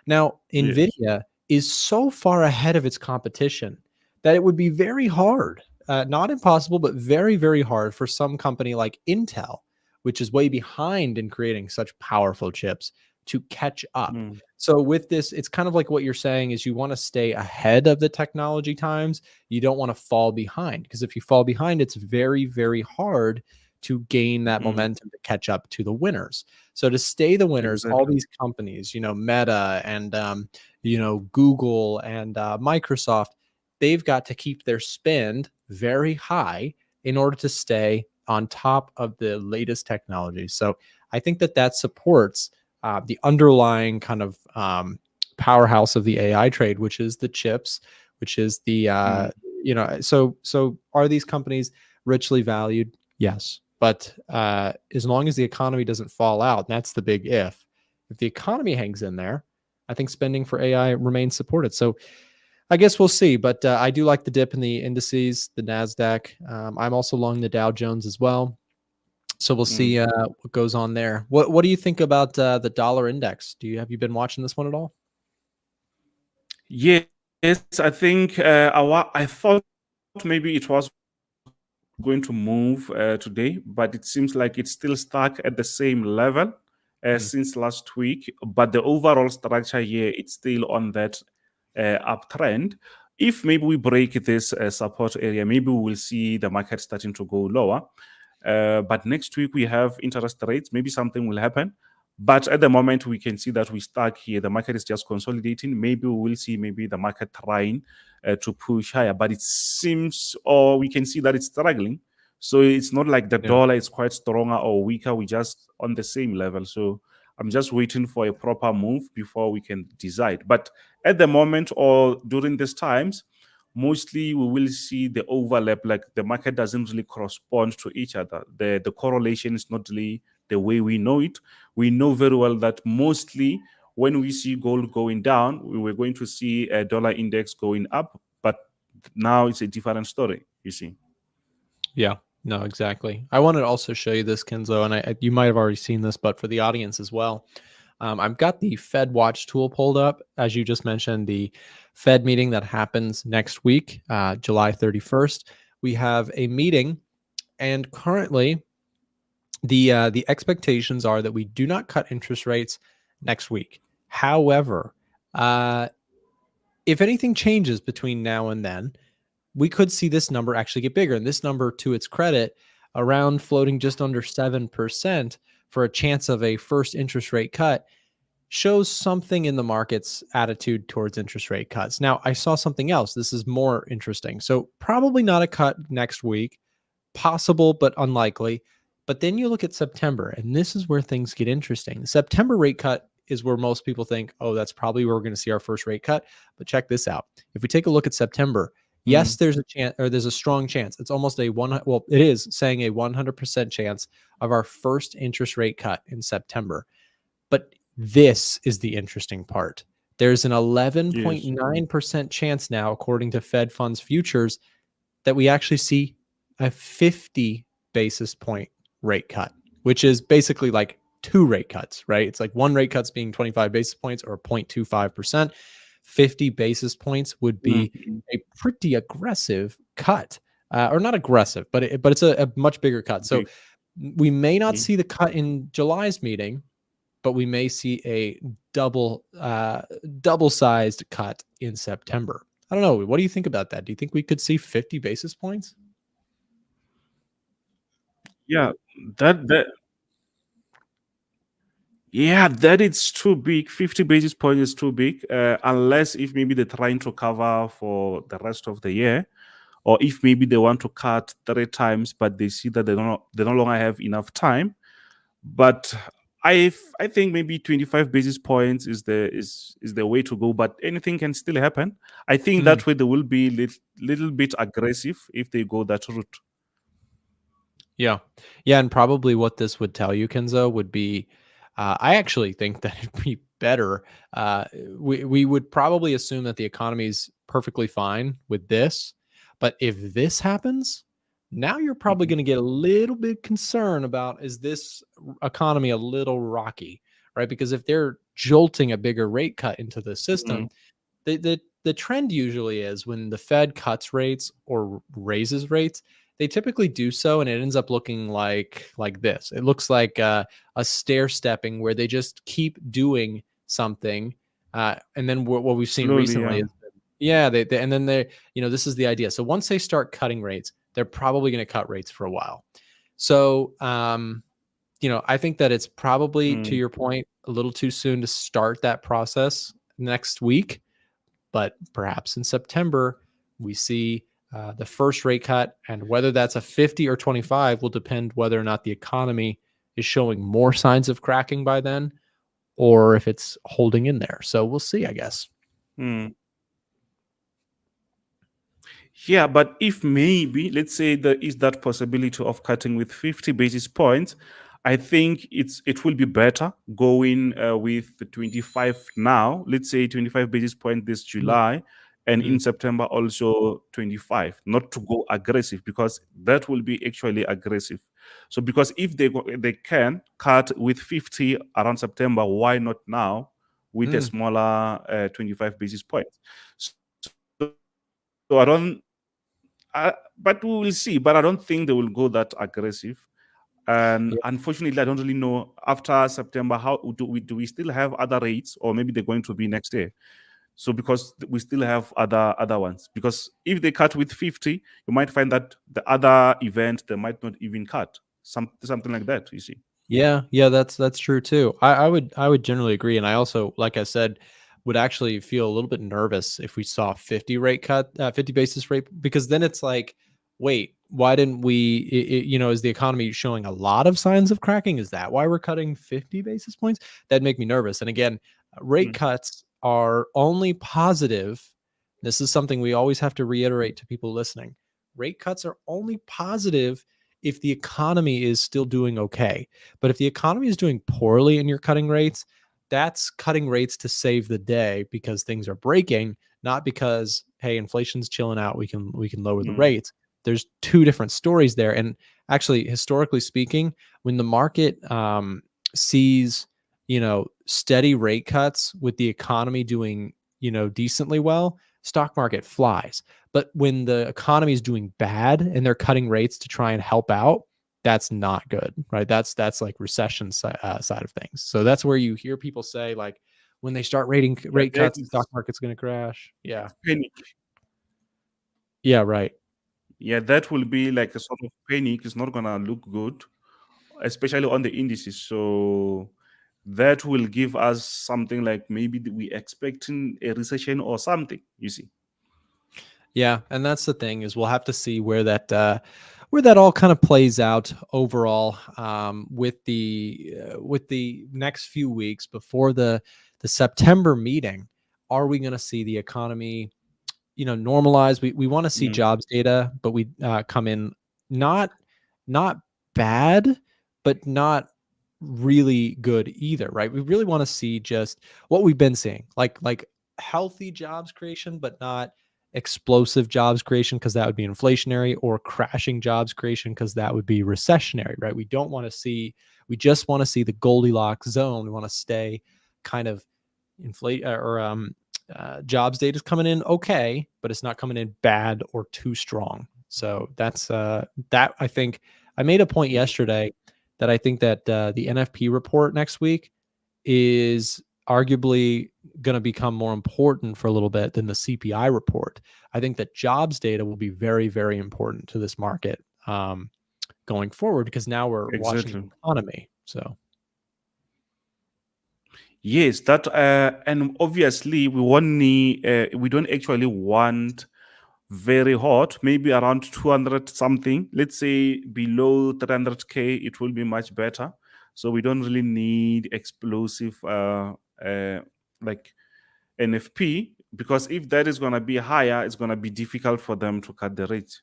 Now, yes. NVIDIA is so far ahead of its competition that it would be very hard not impossible, but very, very hard for some company like Intel, which is way behind in creating such powerful chips, to catch up. Mm. So with this, it's kind of like what you're saying is you want to stay ahead of the technology times. You don't want to fall behind, because if you fall behind, it's very, very hard to gain that momentum to catch up to the winners. So to stay the winners, all Exactly. these companies, Meta and Google and Microsoft, they've got to keep their spend very high in order to stay on top of the latest technology. So I think that supports the underlying kind of powerhouse of the AI trade, which is the chips, which is the so are these companies richly valued? Yes, but as long as the economy doesn't fall out, and that's the big if the economy hangs in there, I think spending for AI remains supported. So I guess we'll see, but I do like the dip in the indices, the Nasdaq. I'm also long the Dow Jones as well. So we'll see what goes on there. What do you think about the dollar index? Have you been watching this one at all? Yes, I think I thought maybe it was going to move today, but it seems like it's still stuck at the same level since last week. But the overall structure here, it's still on that uptrend. If maybe we break this support area, maybe we will see the market starting to go lower. But next week we have interest rates. Maybe something will happen. But at the moment, we can see that we stuck here. The market is just consolidating. Maybe we will see maybe the market trying to push higher. But it seems, or we can see that it's struggling. So it's not like the dollar is quite stronger or weaker. We're just on the same level. So I'm just waiting for a proper move before we can decide. But at the moment or during these times, mostly we will see the overlap, like the market doesn't really correspond to each other. The correlation is not really the way we know it. We know very well that mostly when we see gold going down, we were going to see a dollar index going up, but now it's a different story, you see. Yeah, no, exactly. I wanted to also show you this, Kenzo, and you might have already seen this, but for the audience as well. I've got the Fed Watch tool pulled up. As you just mentioned, the Fed meeting that happens next week, July 31st. We have a meeting, and currently the expectations are that we do not cut interest rates next week. However, if anything changes between now and then, we could see this number actually get bigger. And this number, to its credit, around floating just under 7% for a chance of a first interest rate cut, shows something in the market's attitude towards interest rate cuts. Now, I saw something else. This is more interesting. So probably not a cut next week, possible, but unlikely. But then you look at September, and this is where things get interesting. The September rate cut is where most people think, oh, that's probably where we're going to see our first rate cut. But check this out. If we take a look at September, yes, there's a chance, or there's a strong chance. It's almost it is saying a 100% chance of our first interest rate cut in September. But this is the interesting part. There's an 11.9% chance now, according to Fed Funds Futures, that we actually see a 50 basis point rate cut, which is basically like 2 rate cuts, right? It's like 1 rate cut's being 25 basis points or 0.25%. 50 basis points would be a pretty aggressive cut, or not aggressive, but it's a much bigger cut. So we may not see the cut in July's meeting, but we may see a double-sized cut in September. I don't know. What do you think about that? Do you think we could see 50 basis points? Yeah, that is too big. 50 basis points is too big, unless if maybe they're trying to cover for the rest of the year, or if maybe they want to cut 3 times, but they see that they no longer have enough time. But I think maybe 25 basis points is the way to go. But anything can still happen. I think that way they will be little bit aggressive if they go that route. Yeah. Yeah. And probably what this would tell you, Kenzo, would be, I actually think that it'd be better. We would probably assume that the economy is perfectly fine with this. But if this happens, now you're probably going to get a little bit concerned about, is this economy a little rocky, right? Because if they're jolting a bigger rate cut into the system, the the trend usually is when the Fed cuts rates or raises rates, they typically do so, and it ends up looking like this. It looks like a stair stepping where they just keep doing something, and then what we've seen Slowly, recently yeah. is, yeah, they and then they, this is the idea. So once they start cutting rates, they're probably going to cut rates for a while. So I think that it's probably, to Mm. your point, a little too soon to start that process next week. But perhaps in September, we see the first rate cut, and whether that's a 50 or 25 will depend whether or not the economy is showing more signs of cracking by then, or if it's holding in there. So we'll see, I guess. Mm. Yeah, but if maybe, let's say there is that possibility of cutting with 50 basis points, I think it will be better going with the 25 now. Let's say 25 basis point this July, and in September also 25. Not to go aggressive, because that will be actually aggressive. So because if they can cut with 50 around September, why not now with a smaller 25 basis points? So I don't. But we will see. But I don't think they will go that aggressive. And Yeah. unfortunately, I don't really know after September how do we still have other rates, or maybe they're going to be next year. So because we still have other ones. Because if they cut with 50, you might find that the other event they might not even cut. Something like that. You see. Yeah, that's true too. I would generally agree, and I also, like I said, would actually feel a little bit nervous if we saw 50 rate cut, 50 basis rate, because then it's like, wait, why didn't we? Is the economy showing a lot of signs of cracking? Is that why we're cutting 50 basis points? That'd make me nervous. And again, rate Mm. cuts are only positive. This is something we always have to reiterate to people listening. Rate cuts are only positive if the economy is still doing okay. But if the economy is doing poorly and you're cutting rates, that's cutting rates to save the day because things are breaking, not because, hey, inflation's chilling out, we can lower the Mm. rates. There's two different stories there. And actually, historically speaking, when the market sees, steady rate cuts with the economy doing, decently well, stock market flies. But when the economy is doing bad and they're cutting rates to try and help out, that's not good, right? That's like recession side of things. So that's where you hear people say, like, when they start Yeah, rate that cuts, the is stock market's going to crash. Yeah, panic. yeah, right. Yeah, that will be like a sort of panic. It's not gonna look good, especially on the indices. So that will give us something like maybe we expecting a recession or something. You see. Yeah, and that's the thing, is we'll have to see where that all kind of plays out overall, with the next few weeks before the September meeting. Are we going to see the economy, normalize? We want to see Mm. jobs data, but we come in not not bad, but not really good either, right? We really want to see just what we've been seeing, like healthy jobs creation, but not explosive jobs creation, because that would be inflationary, or crashing jobs creation, because that would be recessionary, right? We just want to see the Goldilocks zone. We want to stay kind of inflate or jobs data is coming in okay, but it's not coming in bad or too strong. So that's that. I think I made a point yesterday that I think that the NFP report next week is arguably going to become more important for a little bit than the CPI report. I think that jobs data will be very, very important to this market going forward, because now we're watching the Exactly. economy. So Yes, that and obviously we don't actually want very hot, maybe around 200 something. Let's say below 300K, it will be much better. So we don't really need explosive like NFP, because if that is going to be higher, it's going to be difficult for them to cut the rate.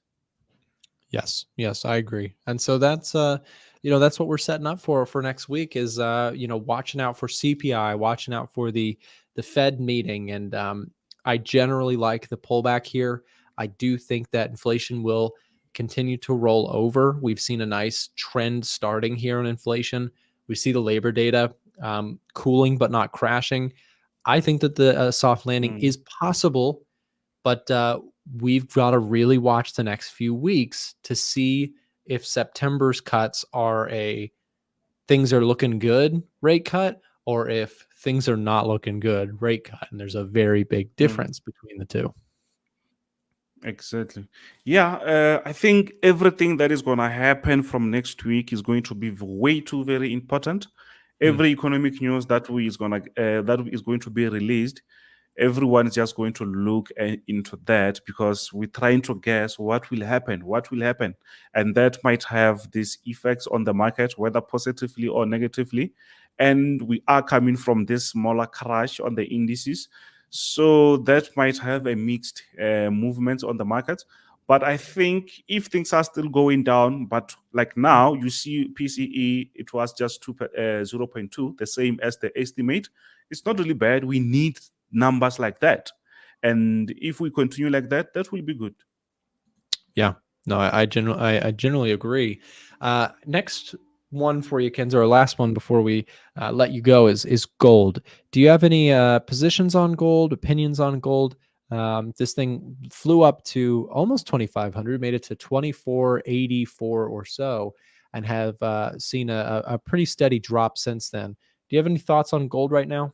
yes, I agree. And so that's what we're setting up for next week, is watching out for CPI, watching out for the Fed meeting. And I generally like the pullback here. I do think that inflation will continue to roll over. We've seen a nice trend starting here on inflation. We see the labor data cooling but not crashing. I think that the soft landing Mm. is possible, But we've got to really watch the next few weeks to see if September's cuts are a things are looking good rate cut, or if things are not looking good rate cut. And there's a very big difference between the two. Exactly. Yeah, I think everything that is going to happen from next week is going to be way too very important. Every economic news that is going to be released, everyone is just going to look into that because we're trying to guess what will happen, and that might have these effects on the market, whether positively or negatively. And we are coming from this smaller crash on the indices, so that might have a mixed movement on the market. But I think if things are still going down, but like now you see PCE, it was just 0.2, the same as the estimate. It's not really bad. We need numbers like that, and if we continue like that, that will be good. Yeah, no, I generally agree. Next one for you, Kenzo, our last one before we let you go is gold. Do you have any positions on gold, opinions on gold? This thing flew up to almost 2,500, made it to 2,484 or so, and have seen a pretty steady drop since then. Do you have any thoughts on gold right now?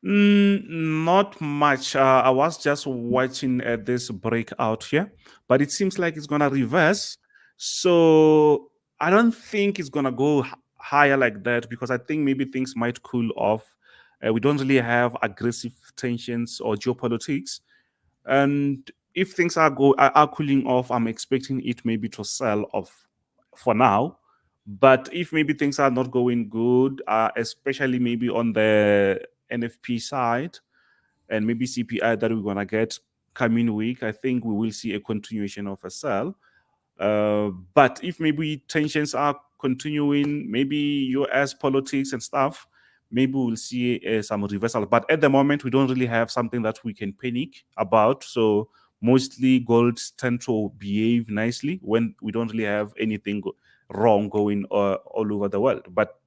Not much. I was just watching this breakout here, but it seems like it's gonna reverse. So I don't think it's gonna go higher like that because I think maybe things might cool off. We don't really have aggressive tensions or geopolitics, and if things are cooling off, I'm expecting it maybe to sell off for now. But if maybe things are not going good, especially maybe on the NFP side and maybe CPI that we're gonna get coming week, I think we will see a continuation of a sell. But if maybe tensions are continuing, maybe US politics and stuff, maybe we'll see some reversal. But at the moment, we don't really have something that we can panic about. So mostly golds tend to behave nicely when we don't really have anything wrong going all over the world. But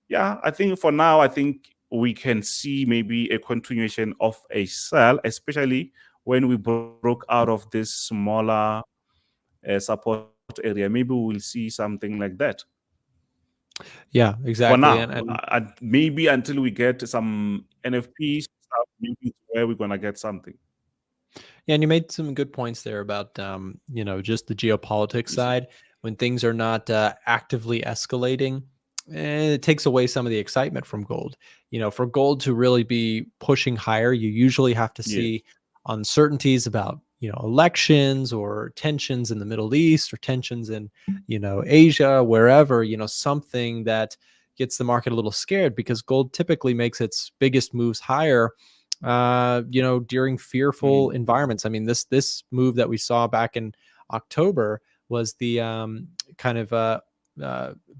yeah, I think for now, I think we can see maybe a continuation of a sell, especially when we broke out of this smaller support area. Maybe we'll see something like that. Yeah, For exactly. now, And maybe until we get some NFP stuff, maybe it's where we're gonna get something. yeah, and you made some good points there about just the geopolitics side. When things are not actively escalating, it takes away some of the excitement from gold. For gold to really be pushing higher, you usually have to Yes. see uncertainties about elections or tensions in the Middle East or tensions in Asia, wherever, something that gets the market a little scared, because gold typically makes its biggest moves higher during fearful environments. I mean, this move that we saw back in October was the kind of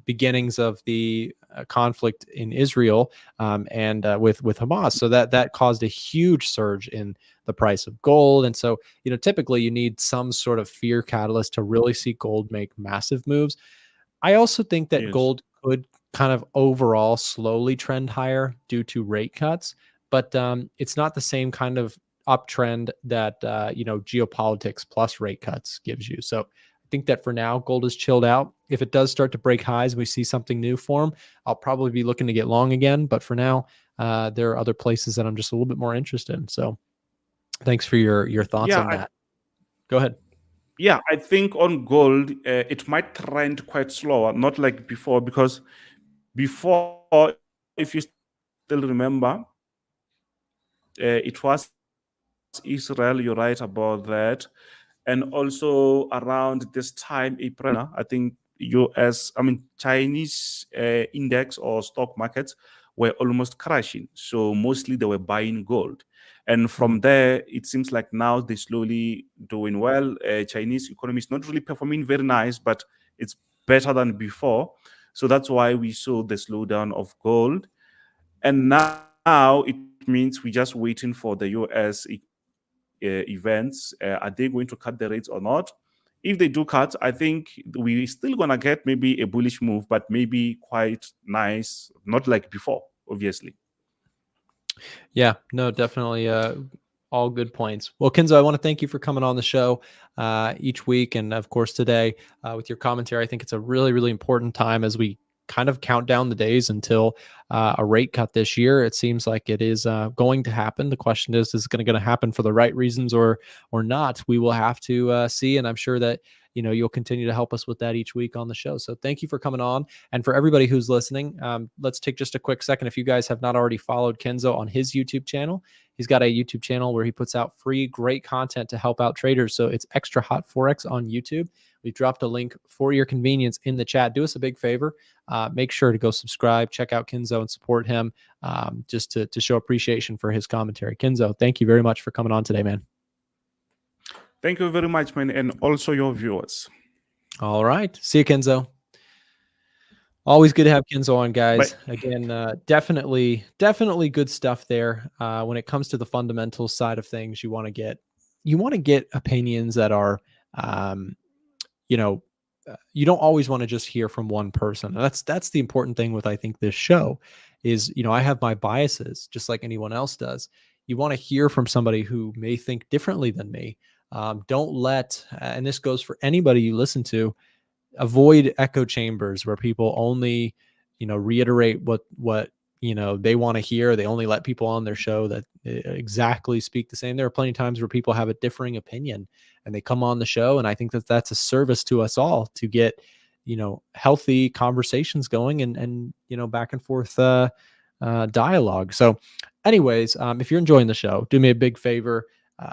beginnings of the conflict in Israel and with Hamas. So that caused a huge surge in the price of gold. And so typically you need some sort of fear catalyst to really see gold make massive moves. I also think that Yes. gold could kind of overall slowly trend higher due to rate cuts, but it's not the same kind of uptrend that geopolitics plus rate cuts gives you. So I think that for now, gold is chilled out. If it does start to break highs, we see something new form, I'll probably be looking to get long again. But for now, there are other places that I'm just a little bit more interested in. So thanks for your thoughts on that. Go ahead. Yeah, I think on gold, it might trend quite slower, not like before, because before, if you still remember, it was Israel, you're right about that. And also around this time, April, I think Chinese index or stock markets were almost crashing. So mostly they were buying gold. And from there, it seems like now they're slowly doing well. Chinese economy is not really performing very nice, but it's better than before. So that's why we saw the slowdown of gold. And now it means we're just waiting for the US events. Are they going to cut the rates or not? If they do cut, I think we're still going to get maybe a bullish move, but maybe quite nice, not like before, obviously. Yeah, no, definitely. All good points. Well, Kenzo, I want to thank you for coming on the show each week, and of course today with your commentary. I think it's a really, really important time as we kind of count down the days until a rate cut this year. It seems like it is going to happen. The question is it going to happen for the right reasons or not? We will have to see, and I'm sure that you'll continue to help us with that each week on the show. So thank you for coming on. And for everybody who's listening, let's take just a quick second. If you guys have not already followed Kenzo on his YouTube channel, he's got a YouTube channel where he puts out free, great content to help out traders. So it's Extra Hot Forex on YouTube. We've dropped a link for your convenience in the chat. Do us a big favor. Make sure to go subscribe, check out Kenzo and support him just to show appreciation for his commentary. Kenzo, thank you very much for coming on today, man. Thank you very much, man, and also your viewers. All right. See you, Kenzo. Always good to have Kenzo on, guys. Bye. Again, definitely good stuff there. When it comes to the fundamental side of things, you want to get opinions that are, you don't always want to just hear from one person. And that's the important thing with, I think, this show is, I have my biases just like anyone else does. You want to hear from somebody who may think differently than me. Don't let, and this goes for anybody you listen to, avoid echo chambers where people only, reiterate what they want to hear. They only let people on their show that exactly speak the same. There are plenty of times where people have a differing opinion and they come on the show. And I think that that's a service to us all to get, healthy conversations going and back and forth dialogue. So anyways, if you're enjoying the show, do me a big favor.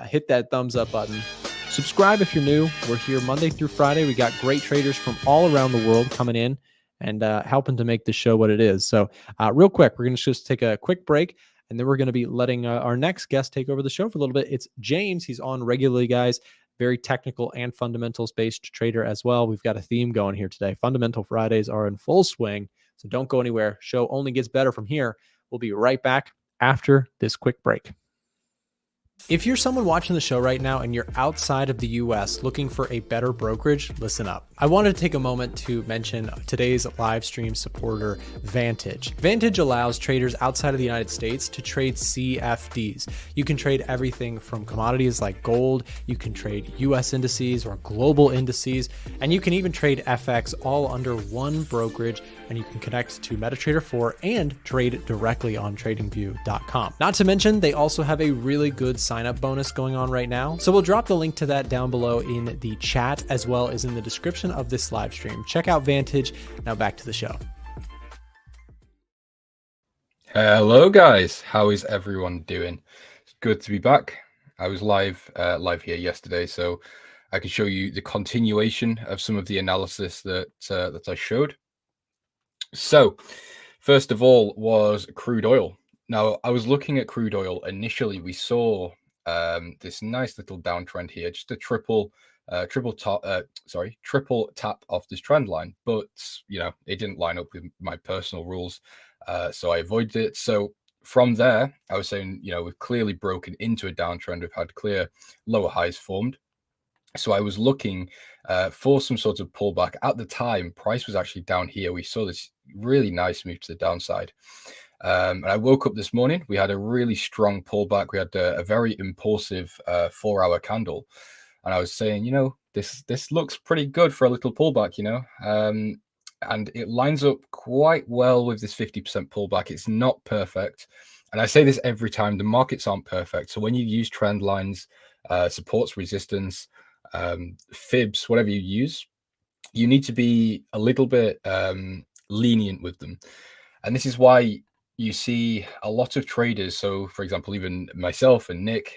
Hit that thumbs up button. Subscribe if you're new. We're here Monday through Friday. We got great traders from all around the world coming in and helping to make this show what it is. So real quick, we're going to just take a quick break, and then we're going to be letting our next guest take over the show for a little bit. It's James. He's on regularly, guys. Very technical and fundamentals-based trader as well. We've got a theme going here today. Fundamental Fridays are in full swing, so don't go anywhere. Show only gets better from here. We'll be right back after this quick break. If you're someone watching the show right now and you're outside of the US looking for a better brokerage, listen up. I wanted to take a moment to mention today's live stream supporter, Vantage. Vantage allows traders outside of the United States to trade CFDs. You can trade everything from commodities like gold, you can trade US indices or global indices, and you can even trade FX all under one brokerage, and you can connect to MetaTrader 4 and trade directly on tradingview.com. Not to mention, they also have a really good sign-up bonus going on right now. So we'll drop the link to that down below in the chat as well as in the description of this live stream. Check out Vantage. Now back to the show. Hello guys, how is everyone doing? It's good to be back. I was live here yesterday, so I can show you the continuation of some of the analysis that I showed. So, first of all was crude oil. Now, I was looking at crude oil. Initially, we saw this nice little downtrend here, just a triple tap off this trend line. But, it didn't line up with my personal rules, so I avoided it. So from there, I was saying, we've clearly broken into a downtrend. We've had clear lower highs formed. So I was looking for some sort of pullback. At the time, price was actually down here. We saw this really nice move to the downside. And I woke up this morning. We had a really strong pullback. We had a very impulsive 4-hour candle. And I was saying, this looks pretty good for a little pullback, and it lines up quite well with this 50% pullback. It's not perfect. And I say this every time, the markets aren't perfect. So when you use trend lines, supports, resistance, fibs, whatever you use, you need to be a little bit lenient with them. And this is why you see a lot of traders. So for example, even myself and Nick,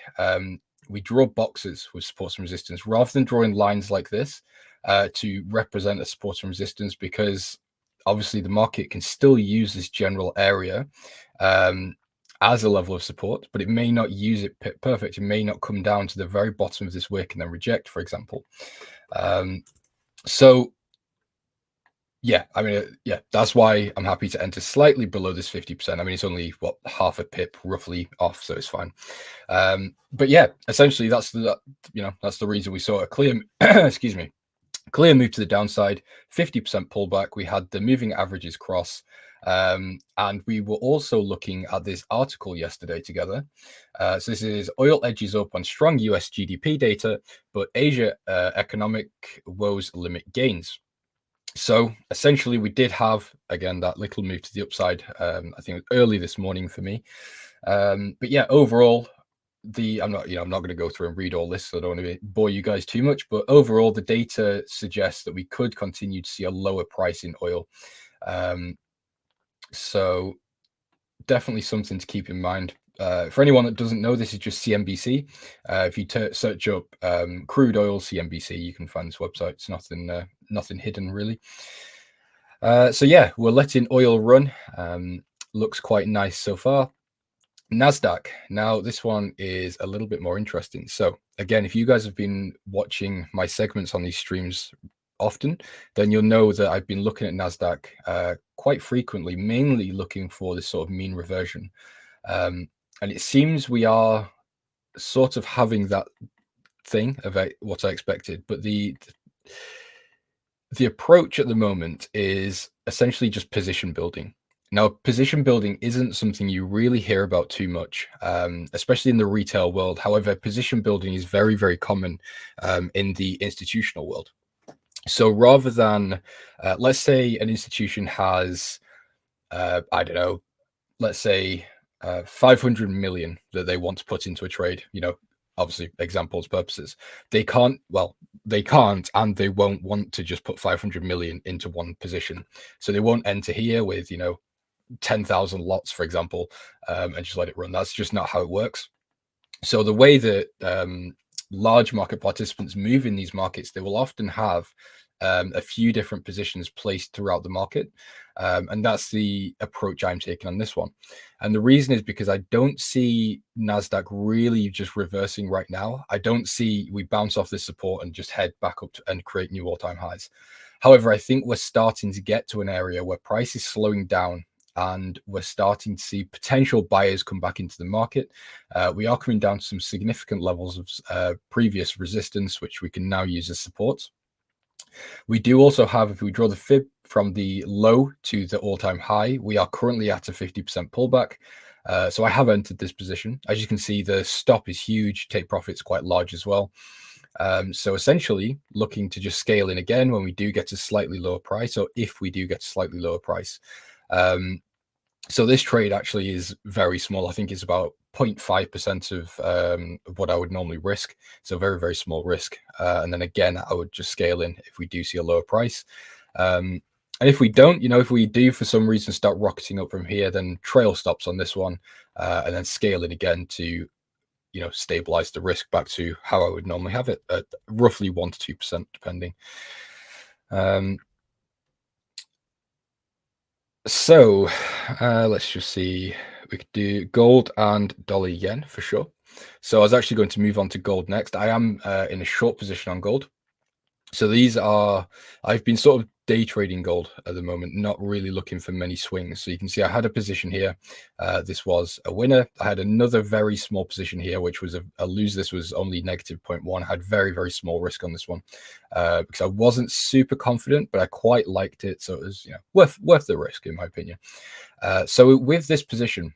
we draw boxes with supports and resistance rather than drawing lines like this to represent a support and resistance, because obviously the market can still use this general area as a level of support, but it may not use it perfect. It may not come down to the very bottom of this wick and then reject, for example. So yeah, that's why I'm happy to enter slightly below this 50%. I mean, it's only half a pip roughly off, so it's fine. But yeah, essentially that's the reason we saw a clear excuse me, clear move to the downside, 50% pullback. We had the moving averages cross, And we were also looking at this article yesterday together. So this is oil edges up on strong US GDP data, but Asia economic woes limit gains. So essentially, we did have, again, that little move to the upside, I think early this morning for me. But yeah, overall, I'm not going to go through and read all this, so I don't want to bore you guys too much. But overall, the data suggests that we could continue to see a lower price in oil. So definitely something to keep in mind. For anyone that doesn't know, this is just CNBC. If you search up crude oil CNBC, you can find this website. It's nothing hidden really. So yeah, we're letting oil run. Looks quite nice so far. NASDAQ. Now, this one is a little bit more interesting. So again, if you guys have been watching my segments on these streams often, then you'll know that I've been looking at NASDAQ quite frequently, mainly looking for this sort of mean reversion. And it seems we are sort of having that thing of what I expected. But the approach at the moment is essentially just position building. Now, position building isn't something you really hear about too much, especially in the retail world. However, position building is very, very common in the institutional world. So rather than, let's say an institution has, I don't know, let's say 500 million that they want to put into a trade, obviously examples purposes. They can't, and they won't want to just put 500 million into one position. So they won't enter here with, 10,000 lots, for example, and just let it run. That's just not how it works. So the way that large market participants move in these markets, they will often have a few different positions placed throughout the market. And that's the approach I'm taking on this one. And the reason is because I don't see NASDAQ really just reversing right now. I don't see we bounce off this support and just head back up and create new all-time highs. However, I think we're starting to get to an area where price is slowing down, and we're starting to see potential buyers come back into the market. We are coming down to some significant levels of previous resistance, which we can now use as support. We do also have, if we draw the fib from the low to the all-time high, we are currently at a 50% pullback. So I have entered this position. As you can see, the stop is huge, take profit's quite large as well. So essentially looking to just scale in again when we do get a slightly lower price, or if we do get a slightly lower price. So this trade actually is very small. I think it's about 0.5% of what I would normally risk. So very, very small risk. And then again, I would just scale in if we do see a lower price. And if we don't, if we do for some reason start rocketing up from here, then trail stops on this one, and then scale in again to, stabilize the risk back to how I would normally have it at roughly 1 to 2%, depending. So let's just see. We could do gold and dollar yen for sure. So I was actually going to move on to gold next. I am in a short position on gold. So I've been sort of day trading gold at the moment, not really looking for many swings. So you can see I had a position here. This was a winner. I had another very small position here, which was a lose. This was only negative 0.1. I had very, very small risk on this one because I wasn't super confident, but I quite liked it. So it was worth the risk, in my opinion. So with this position,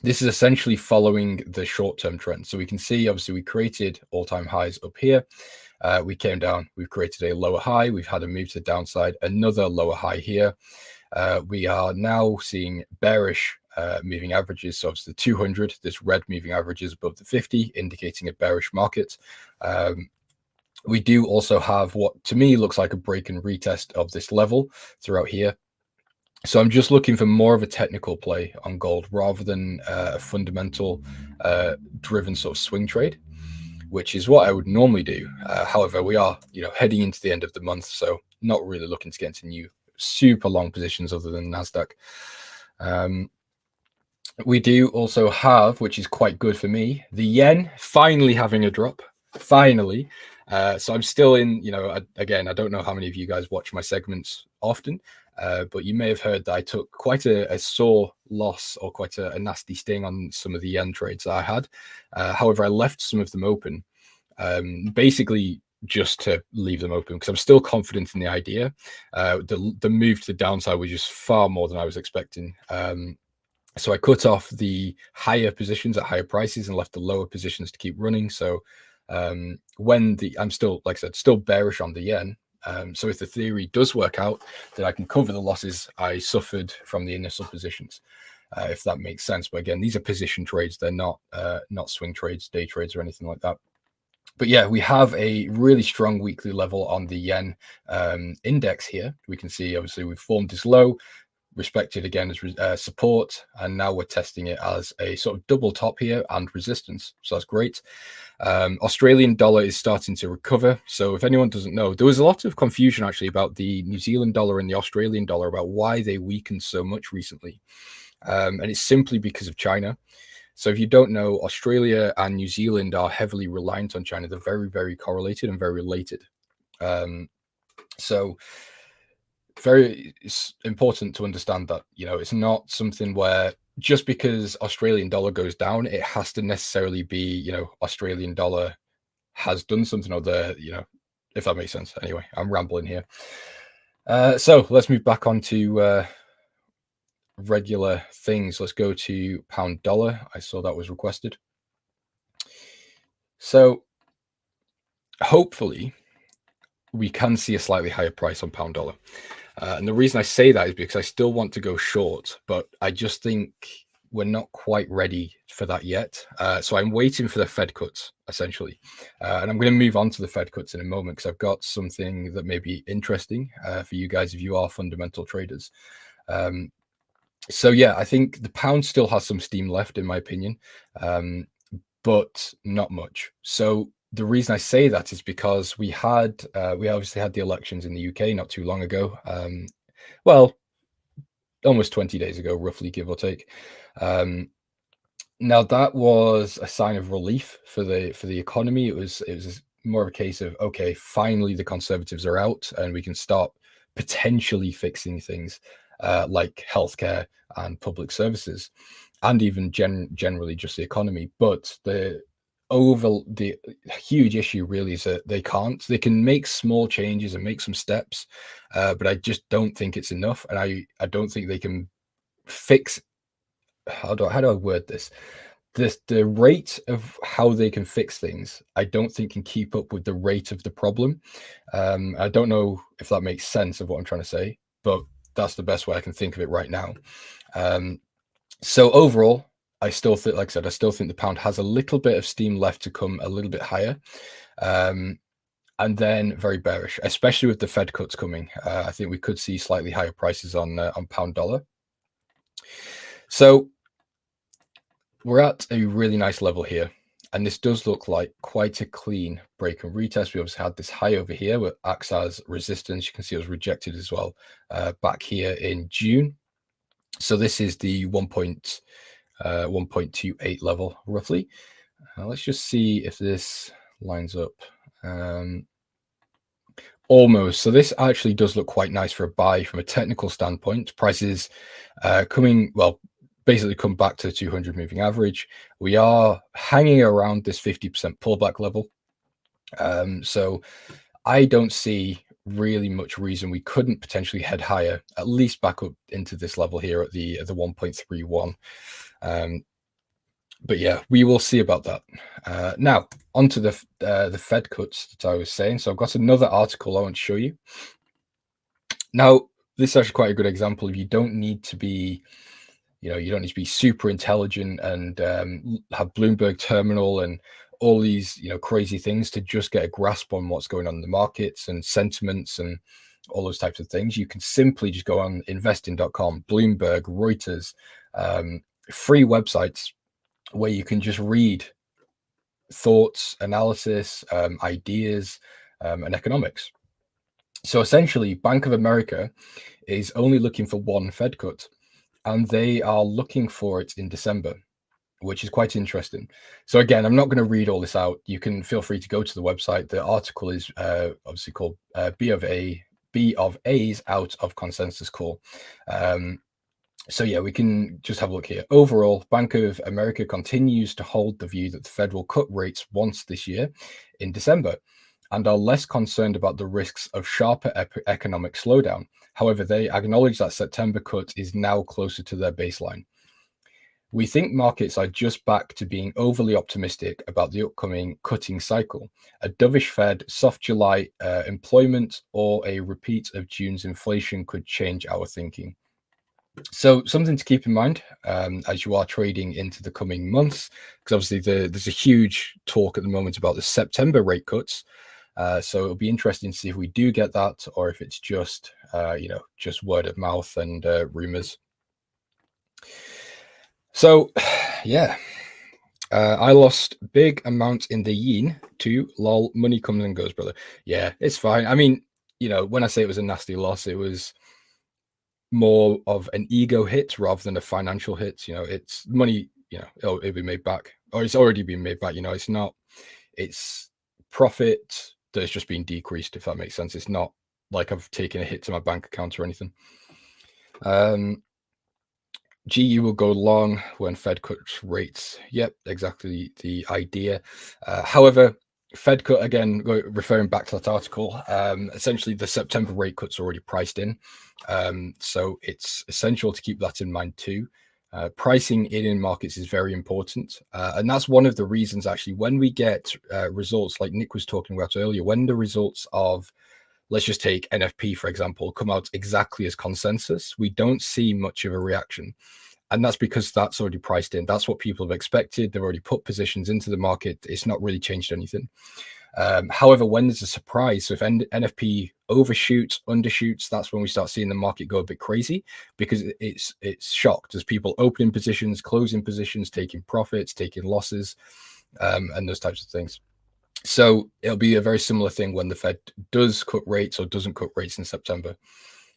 this is essentially following the short-term trend. So we can see, obviously, we created all-time highs up here. We came down, we've created a lower high, we've had a move to the downside, another lower high here. We are now seeing bearish moving averages. So obviously the 200, this red moving average is above the 50, indicating a bearish market. We do also have what to me looks like a break and retest of this level throughout here. So I'm just looking for more of a technical play on gold rather than a fundamental driven sort of swing trade, which is what I would normally do. However, we are, heading into the end of the month, so not really looking to get into new super long positions other than NASDAQ. We do also have, which is quite good for me, the yen finally having a drop. Finally. So I'm still in, again, I don't know how many of you guys watch my segments often, but you may have heard that I took quite a sore loss or quite a nasty sting on some of the yen trades that I had. However, I left some of them open. Basically, just to leave them open because I'm still confident in the idea. The move to the downside was just far more than I was expecting. So I cut off the higher positions at higher prices and left the lower positions to keep running. So I'm still, like I said, still bearish on the yen. So if the theory does work out, then I can cover the losses I suffered from the initial positions, if that makes sense. But again, these are position trades; they're not swing trades, day trades, or anything like that. But yeah, we have a really strong weekly level on the yen index here. We can see, obviously, we've formed this low, respected again as support, and now we're testing it as a sort of double top here and resistance. So that's great. Australian dollar is starting to recover. So if anyone doesn't know, there was a lot of confusion actually about the New Zealand dollar and the Australian dollar about why they weakened so much recently. And it's simply because of China. So if you don't know, Australia and New Zealand are heavily reliant on China. They're very, very correlated and very related. So it's important to understand that, it's not something where just because Australian dollar goes down, it has to necessarily be, Australian dollar has done something or if that makes sense. Anyway, I'm rambling here. So let's move back on to regular things. Let's go to pound dollar. I saw that was requested. So hopefully we can see a slightly higher price on pound dollar. And the reason I say that is because I still want to go short, but I just think we're not quite ready for that yet. So I'm waiting for the Fed cuts, essentially. And I'm going to move on to the Fed cuts in a moment because I've got something that may be interesting for you guys if you are fundamental traders. So yeah, I think the pound still has some steam left, in my opinion, but not much. So the reason I say that is because we obviously had the elections in the UK not too long ago. Well, almost 20 days ago, roughly, give or take. Now that was a sign of relief for the economy. It was more of a case of, okay, finally the Conservatives are out and we can start potentially fixing things like healthcare and public services, and even generally just the economy. But the huge issue really is that they can make small changes and make some steps, but I just don't think it's enough, and I don't think they can fix, how do I word this, the rate of how they can fix things I don't think can keep up with the rate of the problem. I don't know if that makes sense of what I'm trying to say, but that's the best way I can think of it right now. So overall, I still think, like I said, I still think the pound has a little bit of steam left to come a little bit higher. And then very bearish, especially with the Fed cuts coming. I think we could see slightly higher prices on pound dollar. So we're at a really nice level here. And this does look like quite a clean break and retest. We obviously had this high over here that acts as resistance. You can see it was rejected as well back here in June. So this is the 1.28 level roughly. Let's just see if this lines up. Almost. So this actually does look quite nice for a buy from a technical standpoint. Prices basically come back to the 200 moving average. We are hanging around this 50% pullback level. So I don't see really much reason we couldn't potentially head higher, at least back up into this level here at the 1.31. But yeah, we will see about that. Now onto the Fed cuts that I was saying. So I've got another article I want to show you. Now this is actually quite a good example of you don't need to be super intelligent and have Bloomberg terminal and all these crazy things to just get a grasp on what's going on in the markets and sentiments and all those types of things. You can simply just go on investing.com, Bloomberg, Reuters, free websites where you can just read thoughts, analysis, ideas, and economics. So essentially, Bank of America is only looking for one Fed cut, and they are looking for it in December, which is quite interesting. So again, I'm not going to read all this out. You can feel free to go to the website. The article is obviously called B of A's out of consensus call. So yeah, we can just have a look here. Overall, Bank of America continues to hold the view that the Fed will cut rates once this year in December. and are less concerned about the risks of sharper economic slowdown. However, they acknowledge that September cut is now closer to their baseline. We think markets are just back to being overly optimistic about the upcoming cutting cycle. A dovish Fed, soft July employment, or a repeat of June's inflation could change our thinking. So something to keep in mind as you are trading into the coming months, because obviously there's a huge talk at the moment about the September rate cuts. So it'll be interesting to see if we do get that, or if it's just just word of mouth and rumors. So yeah, I lost big amounts in the yen too. Lol, money comes and goes, brother. Yeah, it's fine. I mean, when I say it was a nasty loss, it was more of an ego hit rather than a financial hit. It's money, it'll be made back, or it's already been made back. It's profit that's just been decreased, if that makes sense. It's not like I've taken a hit to my bank account or anything. GU will go long when Fed cuts rates. Yep, exactly the idea. However, Fed cut, again, referring back to that article, essentially the September rate cut's already priced in. So it's essential to keep that in mind too. Pricing in markets is very important. And that's one of the reasons, actually, when we get results like Nick was talking about earlier, when the results of, let's just take NFP, for example, come out exactly as consensus, we don't see much of a reaction. And that's because that's already priced in. That's what people have expected. They've already put positions into the market. It's not really changed anything. However, when there's a surprise, so if NFP overshoots, undershoots, that's when we start seeing the market go a bit crazy, because it's shocked as people opening positions, closing positions, taking profits, taking losses, and those types of things. So it'll be a very similar thing when the Fed does cut rates or doesn't cut rates in September.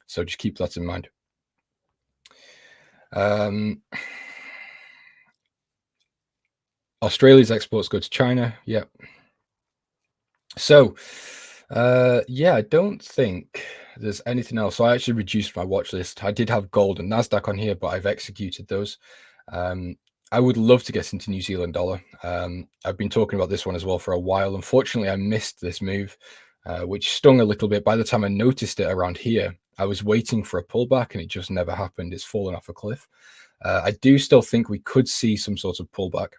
So just keep that in mind. Australia's exports go to China. Yep. So, yeah, I don't think there's anything else. So I actually reduced my watch list. I did have gold and NASDAQ on here, but I've executed those. I would love to get into New Zealand dollar. I've been talking about this one as well for a while. Unfortunately, I missed this move, which stung a little bit. By the time I noticed it around here, I was waiting for a pullback and it just never happened. It's fallen off a cliff. I do still think we could see some sort of pullback.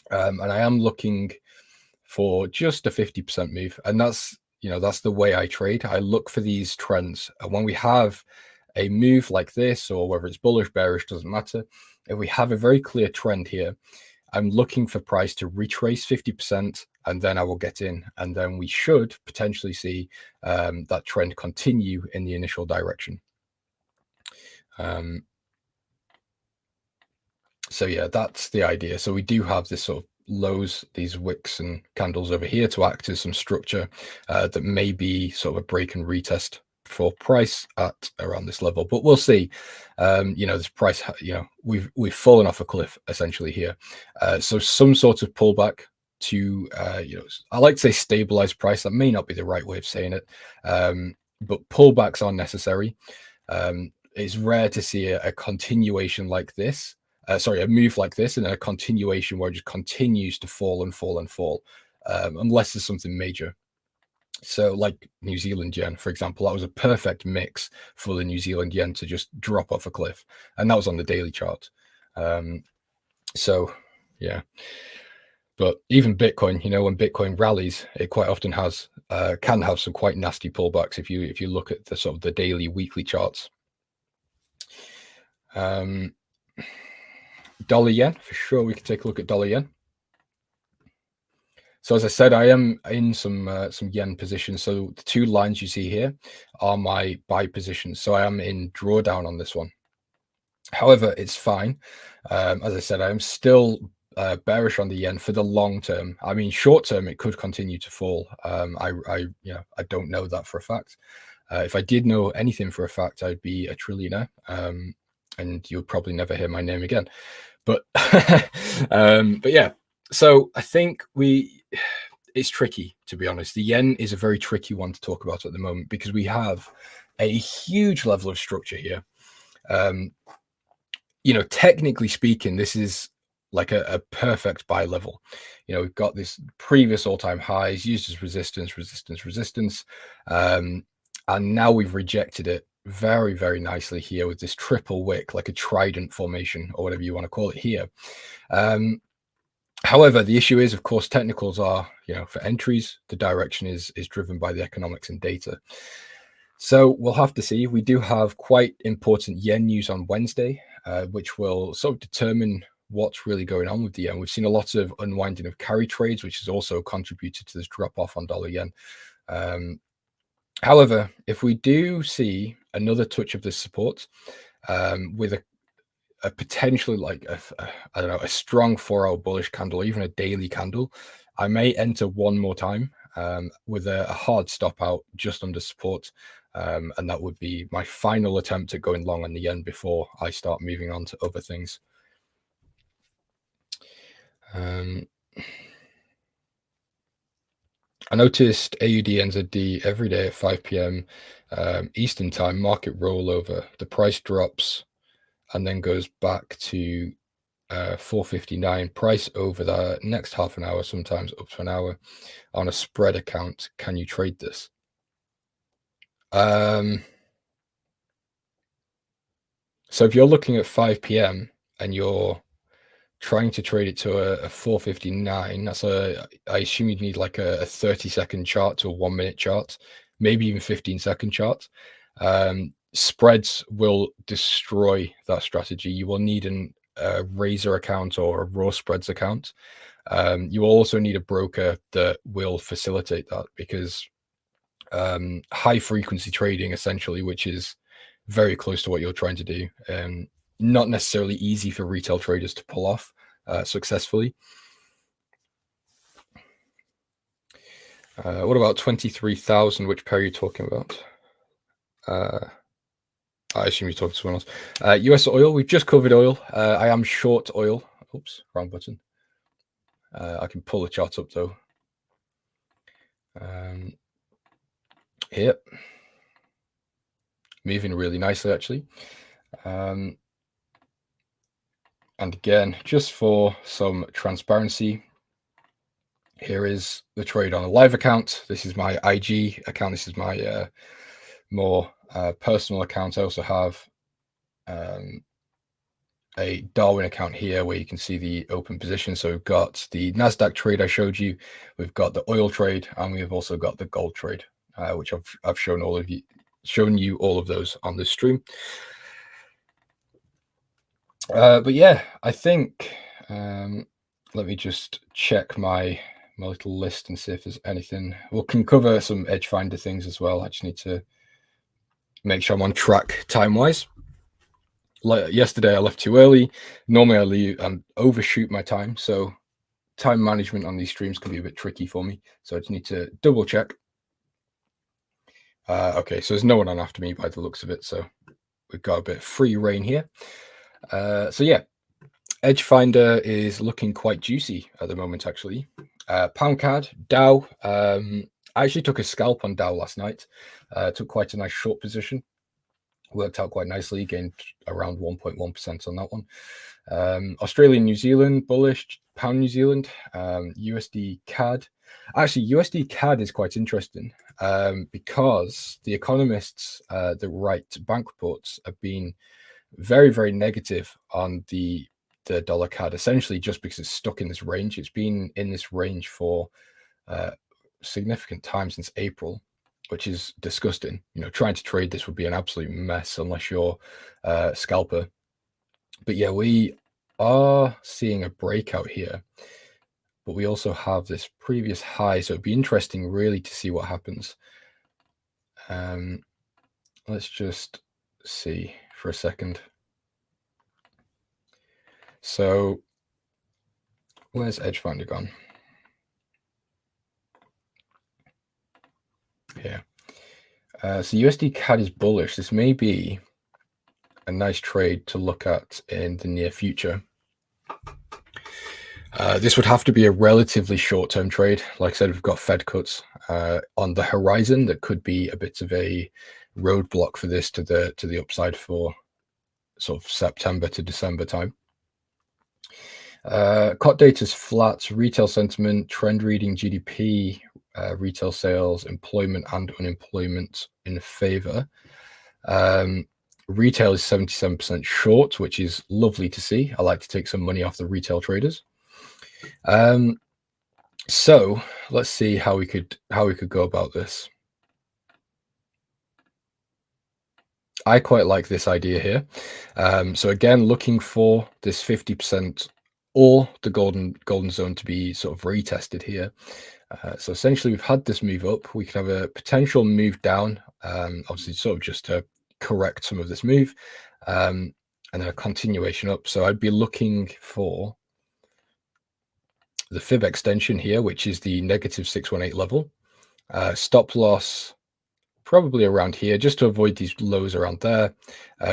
And I am looking for just a 50% move. And that's the way I trade. I look for these trends. And when we have a move like this, or whether it's bullish, bearish, doesn't matter. If we have a very clear trend here, I'm looking for price to retrace 50%, and then I will get in. And then we should potentially see that trend continue in the initial direction. So yeah, that's the idea. So we do have this sort of lows, these wicks and candles over here to act as some structure that may be sort of a break and retest for price at around this level, but we'll see. This price, we've fallen off a cliff essentially here. So some sort of pullback to, I like to say stabilized price. That may not be the right way of saying it, but pullbacks are necessary. It's rare to see a continuation like this. A move like this, and then a continuation where it just continues to fall and fall and fall, unless there's something major. So like New Zealand yen, for example, that was a perfect mix for the New Zealand yen to just drop off a cliff. And that was on the daily chart. So yeah, but even Bitcoin, when Bitcoin rallies, it quite often can have some quite nasty pullbacks if you look at the sort of the daily, weekly charts. Dollar yen, for sure, we can take a look at dollar yen. So as I said, I am in some yen positions. So the two lines you see here are my buy positions. So I am in drawdown on this one. However, it's fine. As I said, I am still bearish on the yen for the long term. I mean, short term, it could continue to fall. I don't know that for a fact. If I did know anything for a fact, I'd be a trillionaire. And you'll probably never hear my name again. But but yeah, so I think it's tricky, to be honest. The yen is a very tricky one to talk about at the moment because we have a huge level of structure here. Technically speaking, this is like a perfect buy level. You know, we've got this previous all-time highs used as resistance, resistance, resistance, and now we've rejected it very, very nicely here with this triple wick, like a trident formation or whatever you want to call it here. However, the issue is, of course, technicals are, you know, for entries, the direction is driven by the economics and data. So we'll have to see. We do have quite important yen news on Wednesday, which will sort of determine what's really going on with the yen. We've seen a lot of unwinding of carry trades, which has also contributed to this drop off on dollar yen. However, if we do see another touch of this support with a potentially like I don't know, a strong 4-hour bullish candle, or even a daily candle, I may enter one more time with a hard stop out just under support. And that would be my final attempt at going long on the yen before I start moving on to other things. I noticed AUD NZD every day at 5 p.m. Eastern time, market rollover. The price drops and then goes back to 459. Price over the next half an hour, sometimes up to an hour on a spread account. Can you trade this? So if you're looking at 5 p.m. and you're trying to trade it to a 459, that's I assume you'd need like a 30-second chart to a 1-minute chart, maybe even 15-second chart. Spreads will destroy that strategy. You will need a Razor account or a raw spreads account. You will also need a broker that will facilitate that, because high frequency trading, essentially, which is very close to what you're trying to do, not necessarily easy for retail traders to pull off successfully. What about 23,000? Which pair are you talking about? I assume you're talking to someone else. US oil, we've just covered oil. I am short oil. Oops, wrong button. I can pull the chart up though. Here. Moving really nicely, actually. And again, just for some transparency, here is the trade on a live account. This is my IG account. This is my more personal account. I also have a Darwin account here where you can see the open position. So we've got the NASDAQ trade I showed you. We've got the oil trade, and we've also got the gold trade, which I've shown you all of those on this stream. But yeah, I think let me just check my little list and see if there's anything. We can cover some edge finder things as well. I just need to make sure I'm on track time wise. Like yesterday, I left too early. Normally I leave and overshoot my time, so time management on these streams can be a bit tricky for me. So I just need to double check. Okay, so there's no one on after me by the looks of it, so we've got a bit of free reign here. So yeah, edge finder is looking quite juicy at the moment, actually. Pound card, Dow. I actually took a scalp on Dow last night. Took quite a nice short position. Worked out quite nicely, gained around 1.1% on that one. Australia, New Zealand, bullish. Pound New Zealand, USD CAD. Actually, USD CAD is quite interesting because the economists that write bank reports have been very, very negative on the dollar CAD, essentially just because it's stuck in this range. It's been in this range for significant time since April, which is disgusting. You know, trying to trade this would be an absolute mess unless you're a scalper. But yeah, we are seeing a breakout here, but we also have this previous high, so it'd be interesting really to see what happens. Let's just see for a second. So where's edge finder gone? Here. So USD CAD is bullish. This may be a nice trade to look at in the near future. This would have to be a relatively short-term trade. Like I said, we've got Fed cuts on the horizon that could be a bit of a roadblock for this to the upside for sort of September to December time. COT data's flat. Retail sentiment, trend reading, GDP, retail sales, employment and unemployment in favor. Retail is 77% short, which is lovely to see. I like to take some money off the retail traders. So let's see how we could go about this. I quite like this idea here. So again, looking for this 50% or the golden zone to be sort of retested here. So essentially, we've had this move up. We could have a potential move down, obviously, sort of just to correct some of this move, and then a continuation up. So I'd be looking for the fib extension here, which is the -618 level. Stop loss probably around here, just to avoid these lows around there.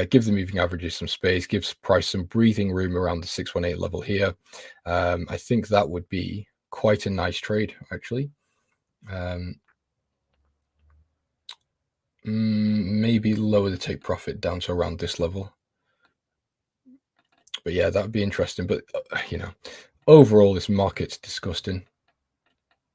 Give the moving averages some space, gives price some breathing room around the 618 level here. I think that would be quite a nice trade, actually. Maybe lower the take profit down to around this level. But yeah, that would be interesting. But, you know, overall, this market's disgusting.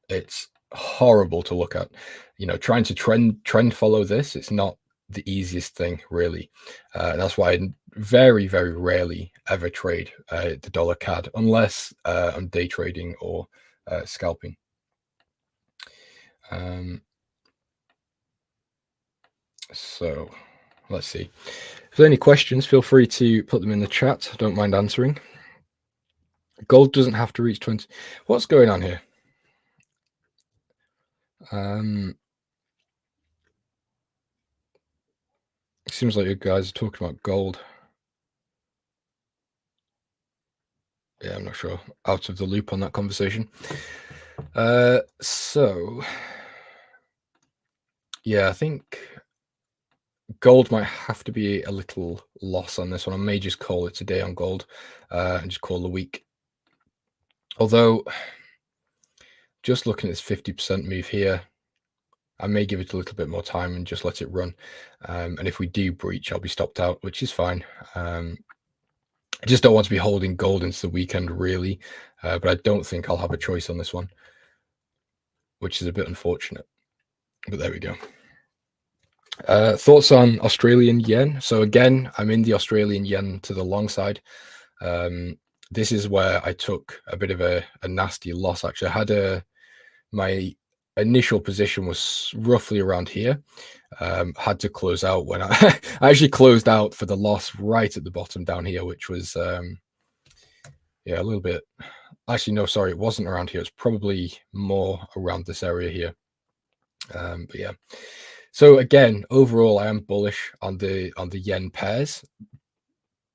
It's horrible to look at. You know, trying to trend follow this, it's not the easiest thing, really. That's why I very, very rarely ever trade the dollar CAD unless I'm day trading or scalping. So let's see. If there are any questions, feel free to put them in the chat. I don't mind answering. Gold doesn't have to reach 20. What's going on here? It seems like you guys are talking about gold. Yeah, I'm not sure. Out of the loop on that conversation. So yeah, I think gold might have to be a little loss on this one. I may just call it today on gold and just call the week. Although, just looking at this 50% move here, I may give it a little bit more time and just let it run. And if we do breach, I'll be stopped out, which is fine. I just don't want to be holding gold into the weekend, really. But I don't think I'll have a choice on this one, which is a bit unfortunate. But there we go. Thoughts on Australian yen? So again, I'm in the Australian yen to the long side. This is where I took a bit of a nasty loss. Actually, I had my initial position was roughly around here. Had to close out when I actually closed out for the loss right at the bottom down here, which was yeah, a little bit. Actually, no, sorry, it wasn't around here. It's probably more around this area here. But yeah. So again, overall, I am bullish on the yen pairs,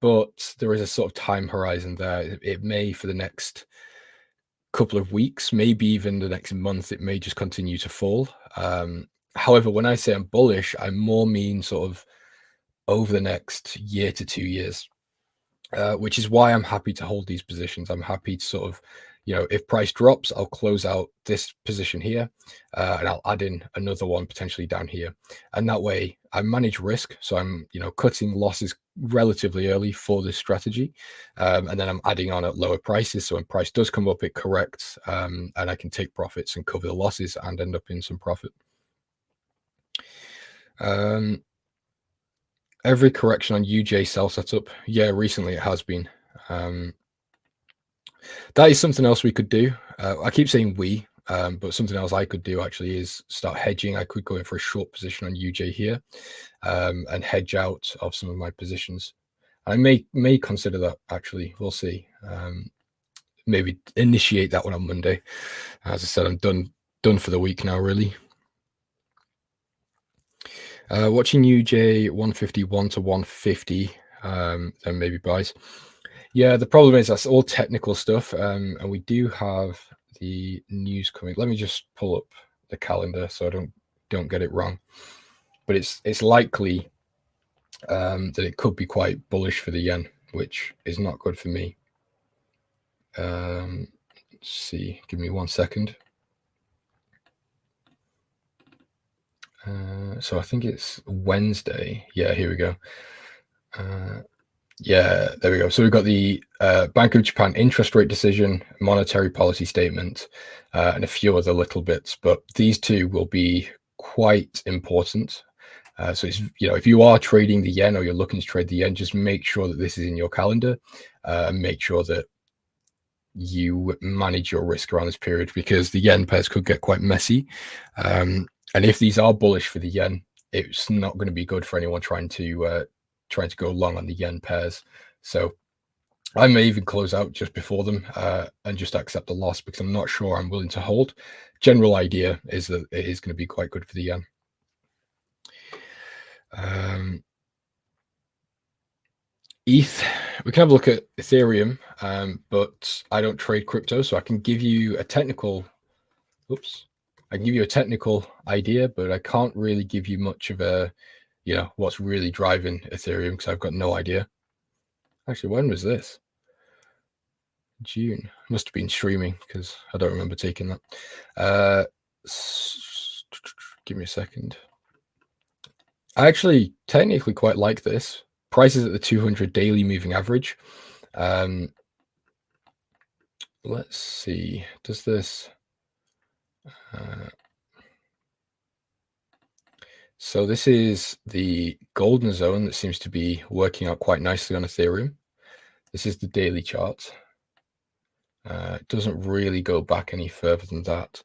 but there is a sort of time horizon there. It may, for the next couple of weeks, maybe even the next month, it may just continue to fall. However, when I say I'm bullish, I more mean sort of over the next year to 2 years, which is why I'm happy to hold these positions. I'm happy to sort of, you know, if price drops, I'll close out this position here and I'll add in another one potentially down here. And that way I manage risk. So I'm, you know, cutting losses relatively early for this strategy. And then I'm adding on at lower prices. So when price does come up, it corrects and I can take profits and cover the losses and end up in some profit. Every correction on UJ sell setup. Yeah, recently it has been. That is something else we could do. I keep saying we, but something else I could do actually is start hedging. I could go in for a short position on UJ here and hedge out of some of my positions. I may consider that actually. We'll see. Maybe initiate that one on Monday. As I said, I'm done for the week now, really. Watching UJ 151 to 150, then maybe buys. Yeah, the problem is that's all technical stuff, and we do have the news coming. Let me just pull up the calendar so I don't get it wrong. But it's likely that it could be quite bullish for the yen, which is not good for me. Let's see, give me 1 second. So I think it's Wednesday. Yeah, here we go. Yeah, there we go. So we've got the Bank of Japan interest rate decision, monetary policy statement, and a few other little bits. But these two will be quite important. So it's, if you are trading the yen or you're looking to trade the yen, just make sure that this is in your calendar, and make sure that you manage your risk around this period, because the yen pairs could get quite messy. And if these are bullish for the yen, it's not going to be good for anyone trying to go long on the yen pairs. So I may even close out just before them and just accept the loss, because I'm not sure I'm willing to hold. General idea is that it is going to be quite good for the yen. ETH, we can have a look at Ethereum, but I don't trade crypto, so I can give you a technical. I can give you a technical idea, but I can't really give you much of a, what's really driving Ethereum, because I've got no idea. Actually, when was this? June. Must have been streaming, because I don't remember taking that. Give me a second. I actually technically quite like this. Prices at the 200 daily moving average. Let's see. Does this? So this is the golden zone that seems to be working out quite nicely on Ethereum. This is the daily chart. It doesn't really go back any further than that.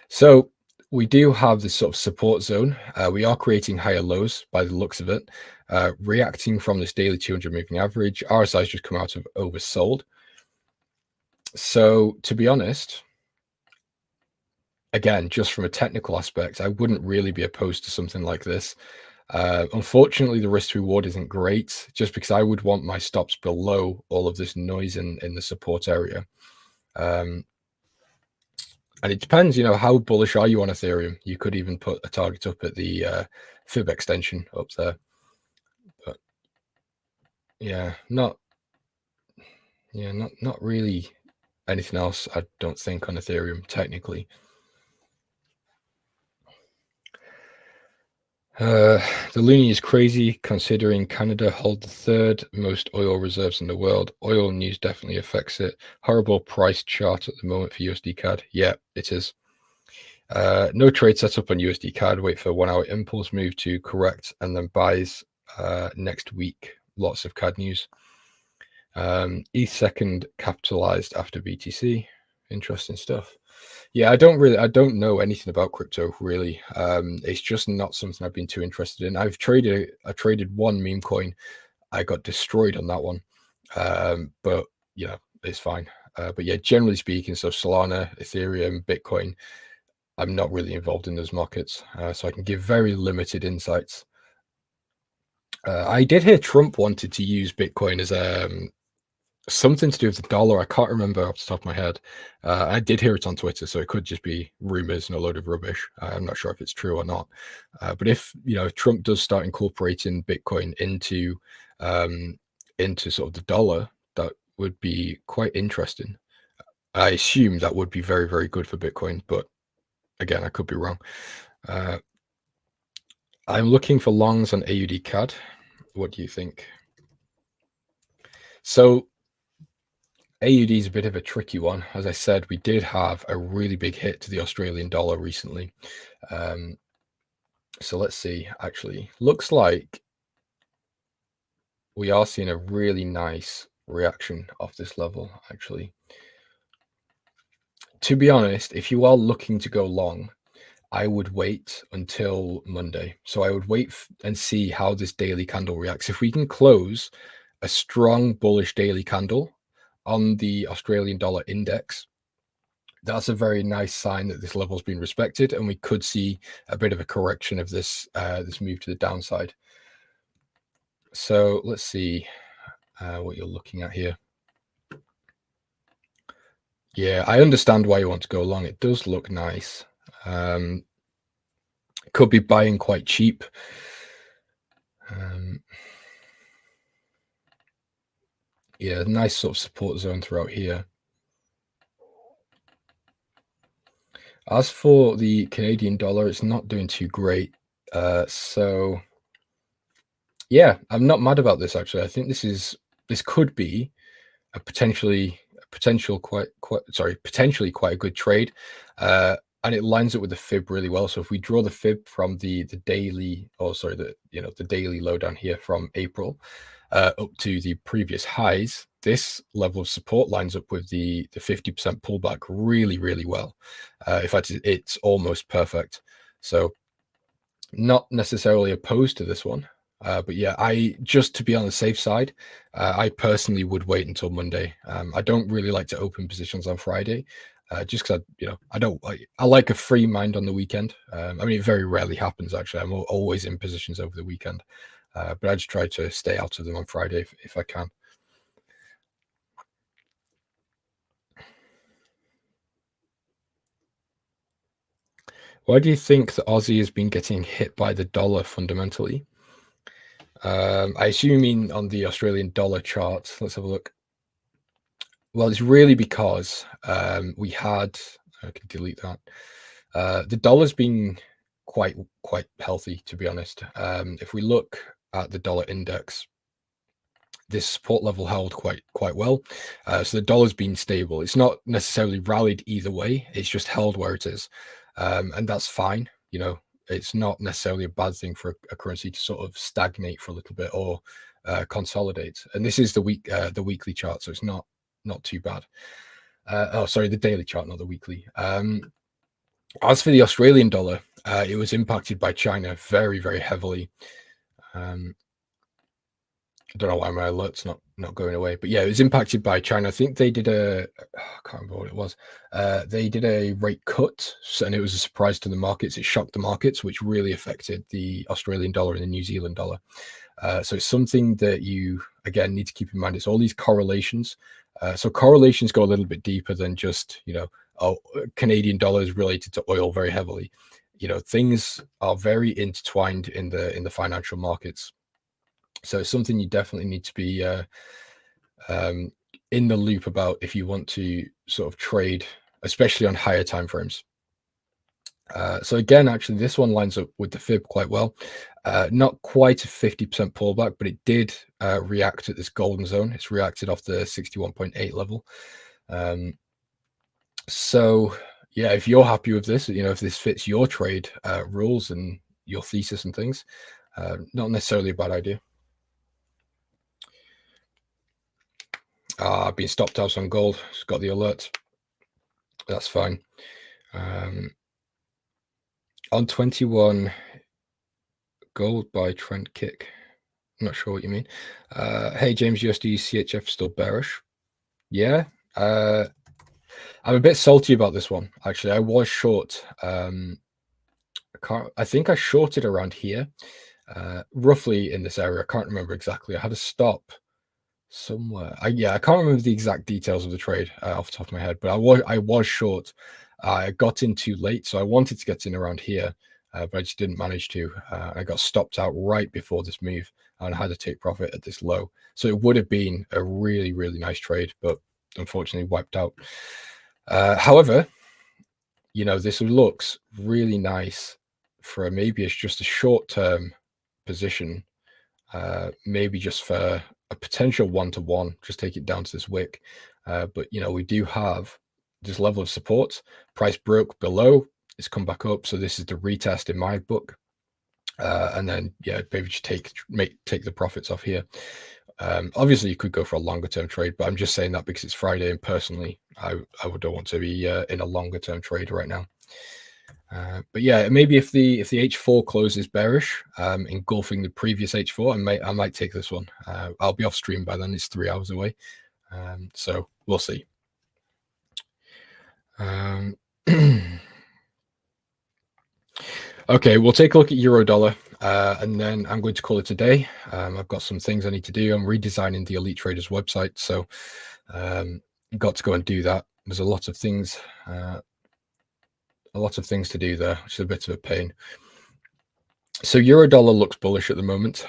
So we do have this sort of support zone. We are creating higher lows by the looks of it, reacting from this daily 200 moving average. RSI's just come out of oversold. So to be honest, again, just from a technical aspect, I wouldn't really be opposed to something like this. Unfortunately, the risk to reward isn't great, just because I would want my stops below all of this noise in the support area. And it depends, how bullish are you on Ethereum? You could even put a target up at the fib extension up there. But yeah, not really anything else, I don't think, on Ethereum technically. The loonie is crazy, considering Canada hold the third most oil reserves in the world. Oil news definitely affects it. Horrible price chart at the moment for USD CAD. Yeah, it is. No trade set up on USD CAD. Wait for 1 hour impulse move to correct, and then buys next week. Lots of CAD news. ETH second capitalized after BTC. Interesting stuff. Yeah, I don't know anything about crypto really. It's just not something I've been too interested in. I traded one meme coin. I got destroyed on that one. But it's fine. But yeah, generally speaking, so Solana, Ethereum, Bitcoin, I'm not really involved in those markets. So I can give very limited insights. I did hear Trump wanted to use Bitcoin as something to do with the dollar. I can't remember off the top of my head. I did hear it on Twitter, so it could just be rumors and a load of rubbish. I'm not sure if it's true or not. But if Trump does start incorporating Bitcoin into sort of the dollar, that would be quite interesting. I assume that would be very, very good for Bitcoin, but again, I could be wrong. I'm looking for longs on AUD CAD. What do you think? So AUD is a bit of a tricky one. As I said, we did have a really big hit to the Australian dollar recently. So let's see, actually. Looks like we are seeing a really nice reaction off this level, actually. To be honest, if you are looking to go long, I would wait until Monday. So I would wait and see how this daily candle reacts. If we can close a strong bullish daily candle on the Australian dollar index, that's a very nice sign that this level has been respected, and we could see a bit of a correction of this this move to the downside. So let's see what you're looking at here. Yeah, I understand why you want to go long. It does look nice. Could be buying quite cheap. Yeah, nice sort of support zone throughout here. As for the Canadian dollar, it's not doing too great. So yeah, I'm not mad about this actually. I think this is this could be a potentially quite a good trade, and it lines up with the fib really well. So if we draw the fib from the daily, the daily low down here from April up to the previous highs, this level of support lines up with the 50% pullback really well. In fact, it's almost perfect. So not necessarily opposed to this one. But yeah, just to be on the safe side, I personally would wait until Monday. I don't really like to open positions on Friday, just because I like a free mind on the weekend. I mean, it very rarely happens actually. I'm always in positions over the weekend, but I just try to stay out of them on Friday if I can. Why do you think the Aussie has been getting hit by the dollar fundamentally? I assume you mean on the Australian dollar chart. Let's have a look. Well, it's really because we had, I can delete that. The dollar's been quite healthy, to be honest. If we look at the dollar index, this support level held quite well. So the dollar's been stable. It's not necessarily rallied either way. It's just held where it is, and that's fine. You know, it's not necessarily a bad thing for a currency to sort of stagnate for a little bit or consolidate. And this is the weekly chart, so it's not too bad. The daily chart, not the weekly. As for the Australian dollar, it was impacted by China very heavily. I don't know why my alert's not going away, but yeah, it was impacted by China. I think they did I can't remember what it was. They did a rate cut, and it was a surprise to the markets. It shocked the markets, which really affected the Australian dollar and the New Zealand dollar. So it's something that you, again, need to keep in mind. It's all these correlations. So correlations go a little bit deeper than just, Canadian dollar is related to oil very heavily. Things are very intertwined in the financial markets. So it's something you definitely need to be in the loop about if you want to sort of trade, especially on higher time frames. So again, actually, this one lines up with the fib quite well. Not quite a 50% pullback, but it did react at this golden zone. It's reacted off the 61.8 level. So yeah, if you're happy with this, if this fits your trade rules and your thesis and things, not necessarily a bad idea. Being stopped out on gold. It's got the alert. That's fine. On 21, gold by trend kick. I'm not sure what you mean. Hey, James, USD CHF still bearish? Yeah. I'm a bit salty about this one. Actually, I was short. I think I shorted around here, roughly in this area. I can't remember exactly. I had a stop somewhere. I can't remember the exact details of the trade off the top of my head, but I was short. I got in too late, so I wanted to get in around here, but I just didn't manage to. I got stopped out right before this move, and I had to take profit at this low. So it would have been a really nice trade, but unfortunately wiped out. However, this looks really nice for maybe it's just a short-term position, maybe just for a potential 1-to-1, just take it down to this wick. But we do have this level of support. Price broke below, it's come back up, so this is the retest in my book. And then maybe just take the profits off here. Obviously you could go for a longer term trade, but I'm just saying that because it's Friday, and personally I don't want to be in a longer term trade right now. But yeah, maybe if the H4 closes bearish, engulfing the previous H4, I might take this one. I'll be off stream by then. It's 3 hours away, so we'll see. Okay, we'll take a look at euro dollar, and then I'm going to call it a day. I've got some things I need to do. I'm redesigning the Elite Traders website, so got to go and do that. There's a lot of things to do there, which is a bit of a pain. So euro dollar looks bullish at the moment.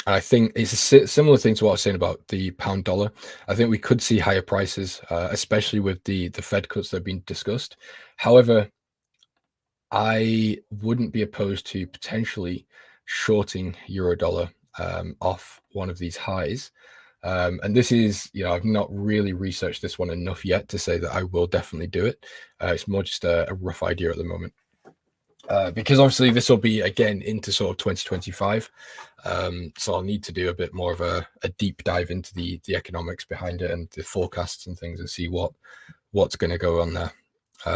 I think it's a similar thing to what I was saying about the pound dollar. I think we could see higher prices, especially with the Fed cuts that have been discussed. However, I wouldn't be opposed to potentially shorting euro dollar off one of these highs. And this is, I've not really researched this one enough yet to say that I will definitely do it. It's more just a rough idea at the moment. Because obviously this will be again into sort of 2025. So I'll need to do a bit more of a deep dive into the economics behind it and the forecasts and things and see what's going to go on there.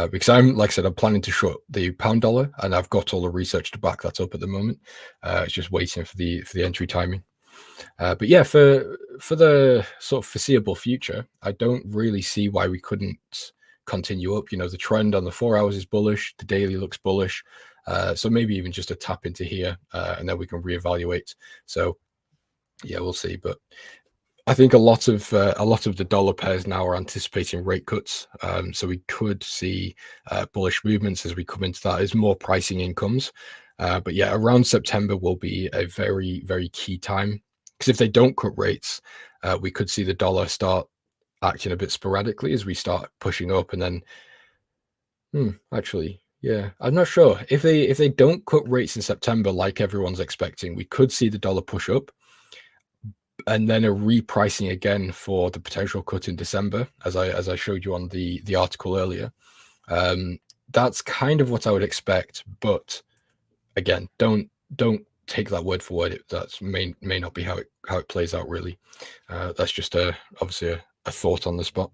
Because like I said, I'm planning to short the pound dollar, and I've got all the research to back that up at the moment. It's just waiting for the entry timing. But yeah, for the sort of foreseeable future, I don't really see why we couldn't continue up. The trend on the 4 hours is bullish, the daily looks bullish. So maybe even just a tap into here, and then we can reevaluate. So yeah, we'll see. But I think a lot of the dollar pairs now are anticipating rate cuts. So we could see bullish movements as we come into that as more pricing in comes. But yeah, around September will be a very, very key time, because if they don't cut rates, we could see the dollar start acting a bit sporadically as we start pushing up. And then actually, yeah, I'm not sure if they don't cut rates in September like everyone's expecting, we could see the dollar push up and then a repricing again for the potential cut in December, as I showed you on the article earlier. That's kind of what I would expect, but again, don't take that word for word. That may not be how it plays out really. That's just obviously a thought on the spot.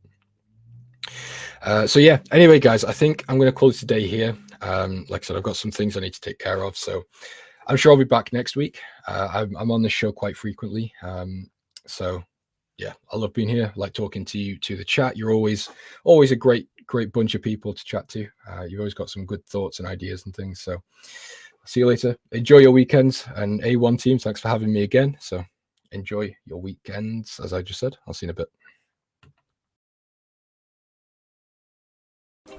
So yeah, anyway guys, I think I'm going to call it a day here. Like I said, I've got some things I need to take care of, so I'm sure I'll be back next week. I'm on this show quite frequently, so yeah, I love being here. I like talking to you, to the chat. You're always a great bunch of people to chat to. You've always got some good thoughts and ideas and things. So I'll see you later. Enjoy your weekends, and A1 team, thanks for having me again. So enjoy your weekends, as I just said. I'll see you in a bit.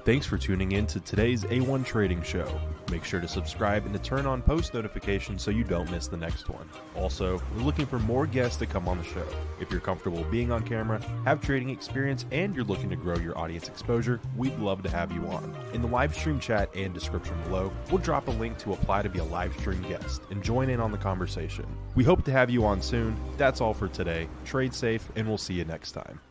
Thanks for tuning in to today's A1 Trading Show. Make sure to subscribe and to turn on post notifications so you don't miss the next one. Also, we're looking for more guests to come on the show. If you're comfortable being on camera, have trading experience, and you're looking to grow your audience exposure, we'd love to have you on. In the live stream chat and description below, we'll drop a link to apply to be a live stream guest and join in on the conversation. We hope to have you on soon. That's all for today. Trade safe, and we'll see you next time.